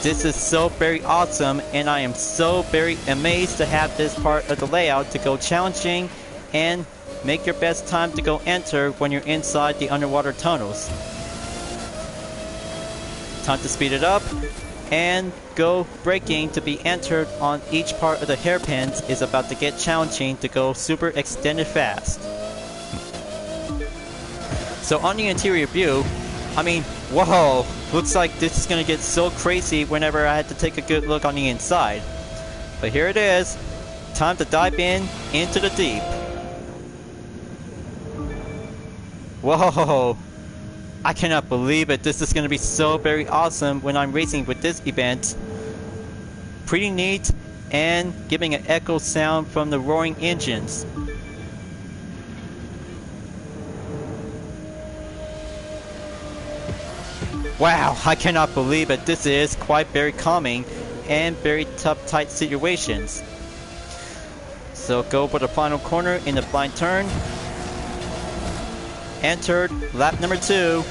This is so very awesome, and I am so very amazed to have this part of the layout to go challenging and make your best time to go enter when you're inside the underwater tunnels. Time to speed it up and go braking to be entered on each part of the hairpins is about to get challenging to go super extended fast. So on the interior view, I mean, whoa, looks like this is gonna get so crazy whenever I had to take a good look on the inside. But here it is, time to dive into the deep. Whoa, I cannot believe it. This is gonna be so very awesome when I'm racing with this event. Pretty neat, and giving an echo sound from the roaring engines. Wow, I cannot believe it. This is quite very calming and very tough, tight situations. So go for the final corner in the blind turn. Entered lap number 2.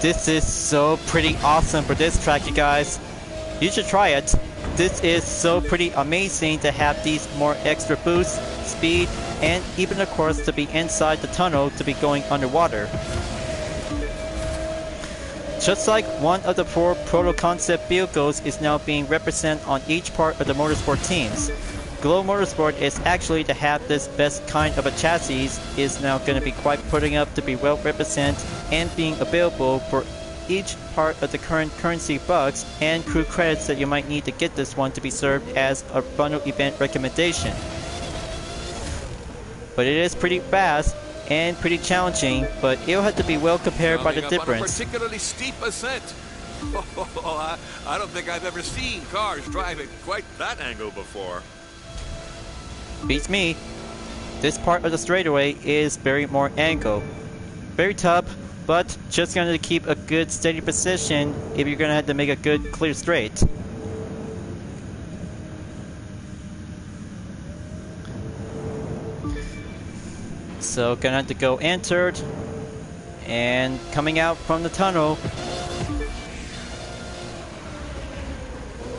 This is so pretty awesome for this track, you guys. You should try it. This is so pretty amazing to have these more extra boosts, speed, and even of course to be inside the tunnel to be going underwater. Just like one of the 4 proto concept vehicles is now being represented on each part of the motorsport teams. Glow Motorsport is actually to have this best kind of a chassis is now going to be quite putting up to be well represented and being available for each part of the current currency bucks and crew credits that you might need to get this one to be served as a bundle event recommendation. But it is pretty fast and pretty challenging, but it'll have to be well compared by the difference. On a particularly steep ascent. I don't think I've ever seen cars drive at quite that angle before. Beats me. This part of the straightaway is very more angle. Very tough, but just going to keep a good steady position if you're going to have to make a good clear straight. So gonna have to go entered, and coming out from the tunnel.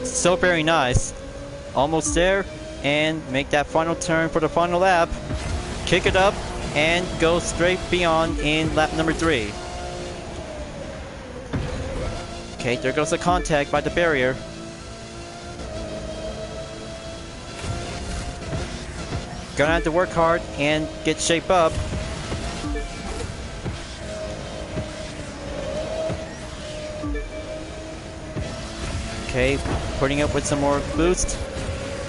So very nice. Almost there, and make that final turn for the final lap. Kick it up and go straight beyond in lap number 3. Okay, there goes the contact by the barrier. Gonna have to work hard and get shape up. Okay, putting up with some more boost.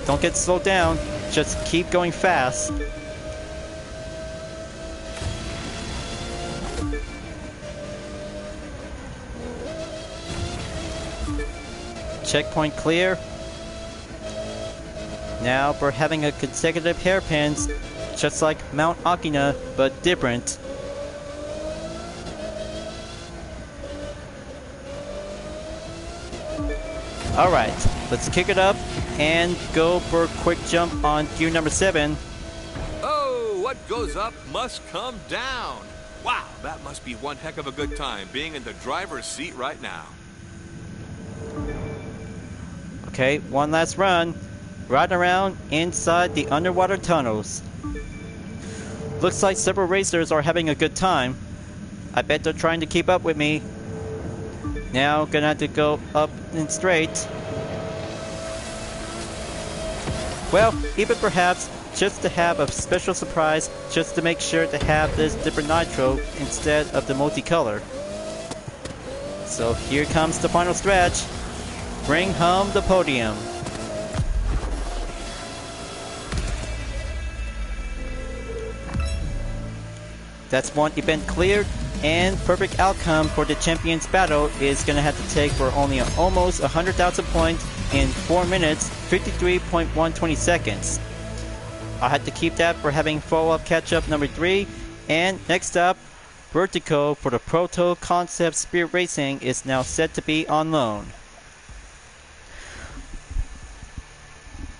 Don't get slowed down, just keep going fast. Checkpoint clear. Now we're having a consecutive hairpins, just like Mount Akina, but different. Alright, let's kick it up and go for a quick jump on gear number 7. Oh, what goes up must come down. Wow, that must be one heck of a good time, being in the driver's seat right now. Okay, one last run. Right around inside the underwater tunnels. Looks like several racers are having a good time. I bet they're trying to keep up with me. Now gonna have to go up and straight. Well, even perhaps just to have a special surprise, just to make sure to have this different nitro instead of the multicolor. So here comes the final stretch. Bring home the podium. That's one event cleared, and perfect outcome for the Champions Battle is going to have to take for only almost 100,000 points in 4 minutes, 53.120 seconds. I had to keep that for having follow-up catch-up number 3, and next up, Vertigo for the Proto Concept Spirit Racing is now set to be on loan.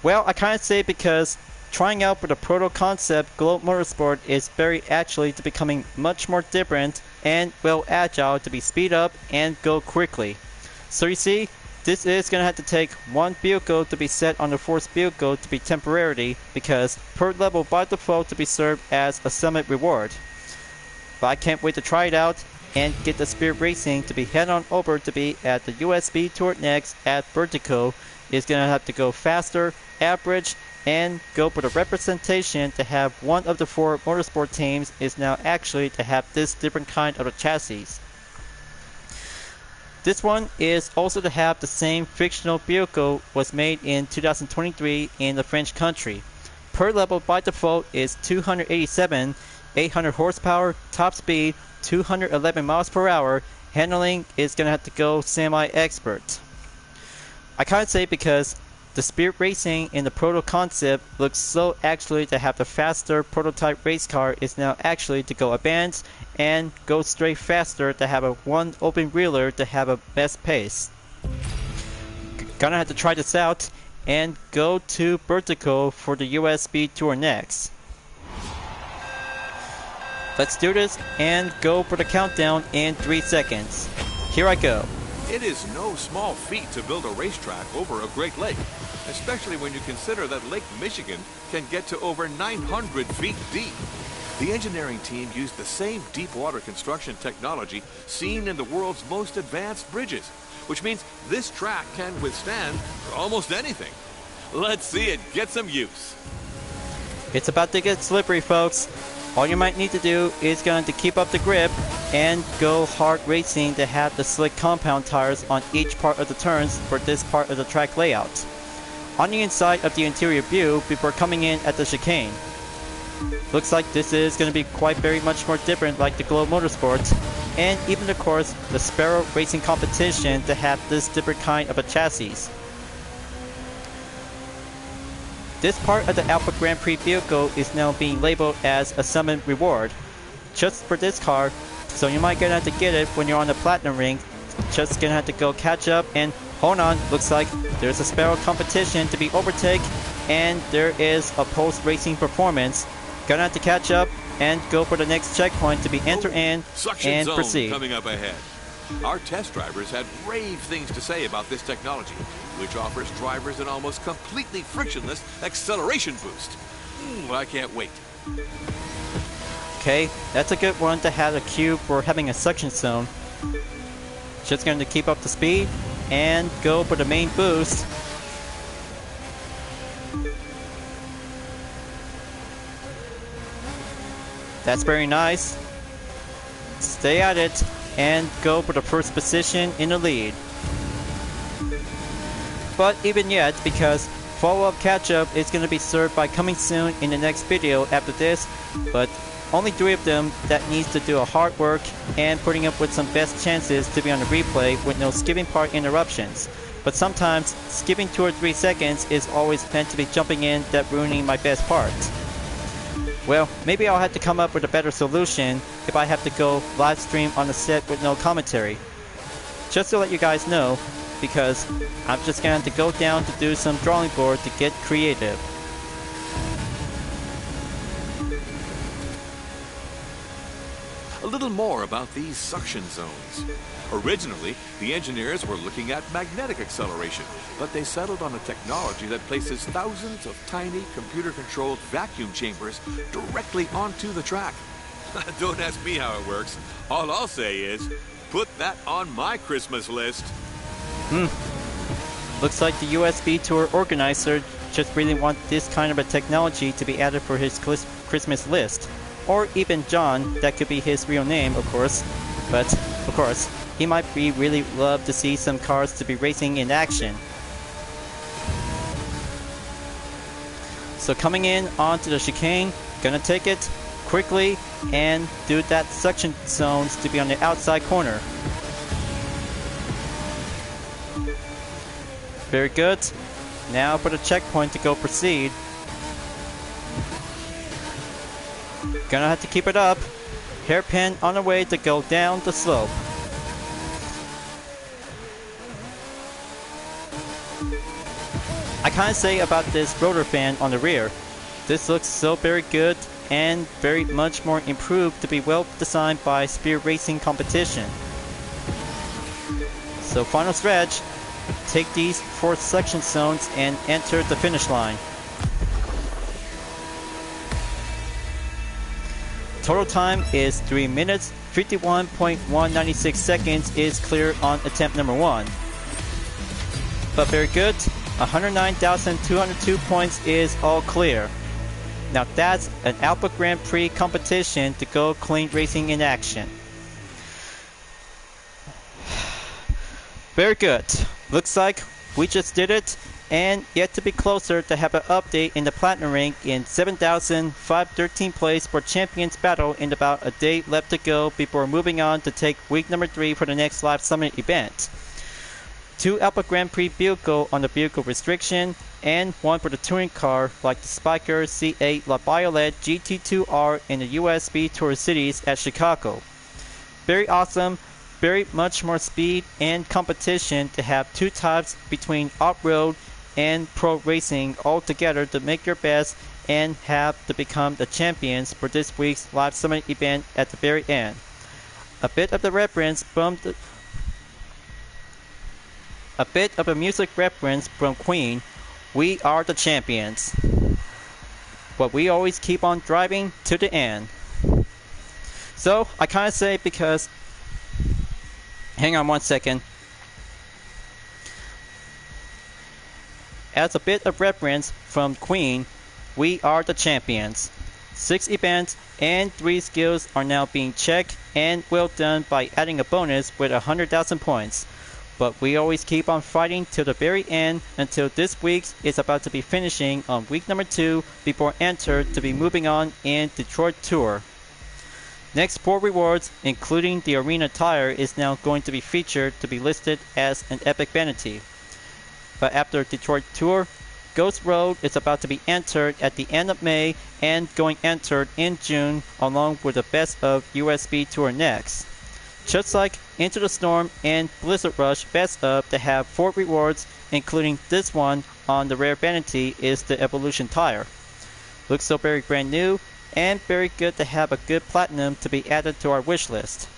Well, I kind of say because trying out for the Proto Concept Globe Motorsport is very actually to becoming much more different and well agile to be speed up and go quickly. So you see, this is going to have to take one vehicle to be set on the fourth vehicle to be temporarily because per level by default to be served as a summit reward. But I can't wait to try it out and get the Spirit Racing to be head on over to be at the USB Tour next at Vertigo. Is going to have to go faster, average, and go for the representation to have one of the 4 motorsport teams is now actually to have this different kind of a chassis. This one is also to have the same fictional vehicle was made in 2023 in the French country. Per level by default is 287, 800 horsepower, top speed, 211 miles per hour. Handling is going to have to go semi-expert. I can't say because the Spirit Racing in the Proto Concept looks so actually to have the faster prototype race car is now actually to go advanced and go straight faster to have a one open wheeler to have a best pace. Gonna have to try this out and go to Vertigo for the USB Tour next. Let's do this and go for the countdown in 3 seconds. Here I go. It is no small feat to build a racetrack over a Great Lake, especially when you consider that Lake Michigan can get to over 900 feet deep. The engineering team used the same deep water construction technology seen in the world's most advanced bridges, which means this track can withstand almost anything. Let's see it get some use. It's about to get slippery, folks. All you might need to do is going to keep up the grip and go hard racing to have the slick compound tires on each part of the turns for this part of the track layout. On the inside of the interior view before coming in at the chicane. Looks like this is going to be quite very much more different like the Glow Motorsport, and even of course the Sparrow Racing competition to have this different kind of a chassis. This part of the Alpha Grand Prix vehicle is now being labeled as a summon reward, just for this car, so you might gonna have to get it when you're on the Platinum Ring. Just gonna have to go catch up, and hold on, looks like there's a Sparrow competition to be overtake, and there is a post-racing performance. Gonna have to catch up and go for the next checkpoint to be entered in Suction and zone proceed. coming up ahead. Our test drivers had rave things to say about this technology, which offers drivers an almost completely frictionless acceleration boost. I can't wait. Okay, that's a good one to have a cue for having a suction zone. Just going to keep up the speed and go for the main boost. That's very nice. Stay at it and go for the first position in the lead. But even yet, because follow-up catch-up is going to be served by coming soon in the next video after this, but only 3 of them that needs to do a hard work and putting up with some best chances to be on the replay with no skipping part interruptions. But sometimes skipping 2 or 3 seconds is always meant to be jumping in that ruining my best part. Well, maybe I'll have to come up with a better solution if I have to go live stream on the set with no commentary. Just to let you guys know, because I'm just gonna have to go down to do some drawing board to get creative. A little more about these suction zones. Originally, the engineers were looking at magnetic acceleration, but they settled on a technology that places thousands of tiny computer-controlled vacuum chambers directly onto the track. Don't ask me how it works. All I'll say is, put that on my Christmas list. Looks like the USB tour organizer just really wants this kind of a technology to be added for his Christmas list. Or even John, that could be his real name, of course. But, of course, he might really love to see some cars to be racing in action. So coming in onto the chicane, gonna take it quickly and do that suction zones to be on the outside corner. Very good. Now for the checkpoint to go proceed. Gonna have to keep it up. Hairpin on the way to go down the slope. I can't say about this rotor fan on the rear. This looks so very good and very much more improved to be well designed by Spear Racing competition. So final stretch. Take these 4 suction zones and enter the finish line. Total time is 3 minutes, 51.196 seconds is clear on attempt number 1. But very good, 109,202 points is all clear. Now that's an Alpha Grand Prix competition to go clean racing in action. Very good. Looks like we just did it, and yet to be closer to have an update in the Platinum Ring in 7,513 place for Champions Battle in about a day left to go before moving on to take week number 3 for the next Live Summit event. 2 Alpha Grand Prix vehicle on the vehicle restriction, and 1 for the touring car like the Spiker C8 La Violette GT2R in the USB Tour Cities at Chicago. Very awesome. Very much more speed and competition to have 2 types between off-road and pro racing all together to make your best and have to become the champions for this week's Live Summit event at the very end. A bit of a music reference from Queen, We Are the Champions. But we always keep on driving to the end. So, I kind of say because hang on one second. As a bit of reference from Queen, We Are the Champions. 6 events and 3 skills are now being checked and well done by adding a bonus with 100,000 points. But we always keep on fighting till the very end until this week is about to be finishing on week number 2 before Enter to be moving on in Detroit Tour. Next 4 rewards, including the arena tire, is now going to be featured to be listed as an epic vanity. But after Detroit Tour, Ghost Road is about to be entered at the end of May and going entered in June along with the Best of USB Tour next. Just like Into the Storm and Blizzard Rush Best of that have 4 rewards, including this one on the rare vanity is the Evolution tire. Looks so very brand new and very good to have a good platinum to be added to our wish list.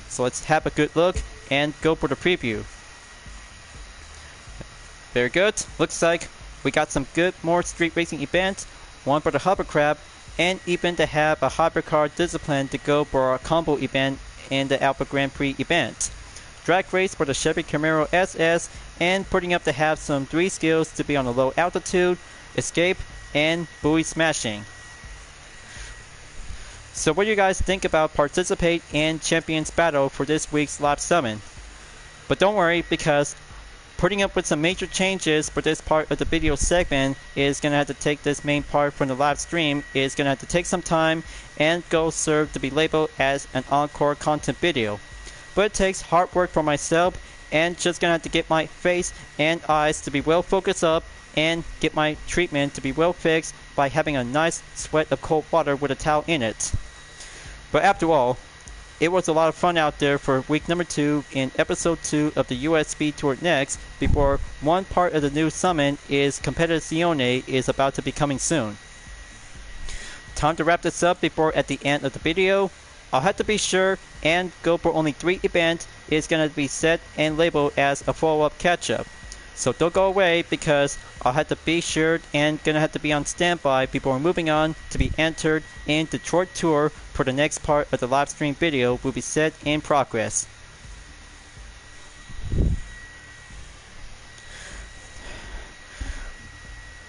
So let's have a good look and go for the preview. Very good. Looks like we got some good more street racing events, one for the hovercraft, and even to have a hypercar discipline to go for our combo event in the Alpha Grand Prix event. Drag race for the Chevy Camaro SS, and putting up to have some 3 skills to be on a low altitude, escape, and buoy smashing. So what do you guys think about participate in Champions Battle for this week's Live Summon? But don't worry, because putting up with some major changes for this part of the video segment is going to have to take this main part from the live stream, is going to have to take some time and go serve to be labeled as an encore content video. But it takes hard work for myself and just going to have to get my face and eyes to be well focused up and get my treatment to be well fixed by having a nice sweat of cold water with a towel in it. But after all, it was a lot of fun out there for week number 2 in episode 2 of the USB Tour next, before one part of the new summon is Competizione is about to be coming soon. Time to wrap this up before at the end of the video. I'll have to be sure and go for only 3 events is going to be set and labeled as a follow-up catch-up. So don't go away, because I'll have to be sure and gonna have to be on standby before moving on to be entered in Detroit Tour for the next part of the live stream video will be set in progress.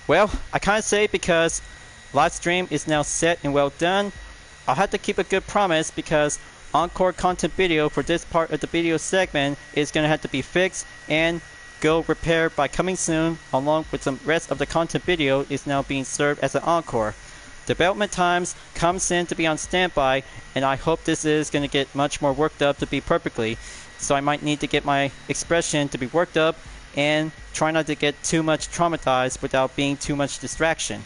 Well, I can't say because live stream is now set and well done. I'll have to keep a good promise, because encore content video for this part of the video segment is gonna have to be fixed and go repair by coming soon, along with some rest of the content video is now being served as an encore. Development times comes in to be on standby, and I hope this is going to get much more worked up to be perfectly, so I might need to get my expression to be worked up and try not to get too much traumatized without being too much distraction.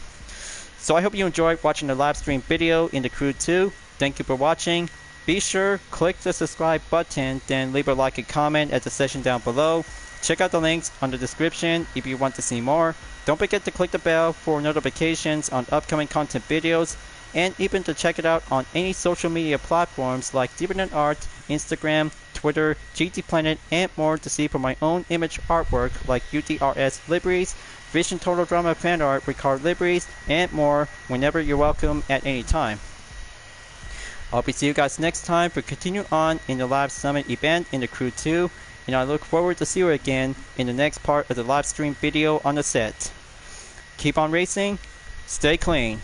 So I hope you enjoyed watching the live stream video in the Crew 2. Thank you for watching. Be sure click the subscribe button, then leave a like and comment at the section down below. Check out the links on the description if you want to see more. Don't forget to click the bell for notifications on upcoming content videos, and even to check it out on any social media platforms like Different Art, Instagram, Twitter, GT Planet, and more to see for my own image artwork like UTRS liveries, Vision Total Drama fan art with card liveries, and more whenever you're welcome at any time. I'll be seeing you guys next time for continue on in the live summit event in the Crew 2. And I look forward to see you again in the next part of the live stream video on the set. Keep on racing, stay clean.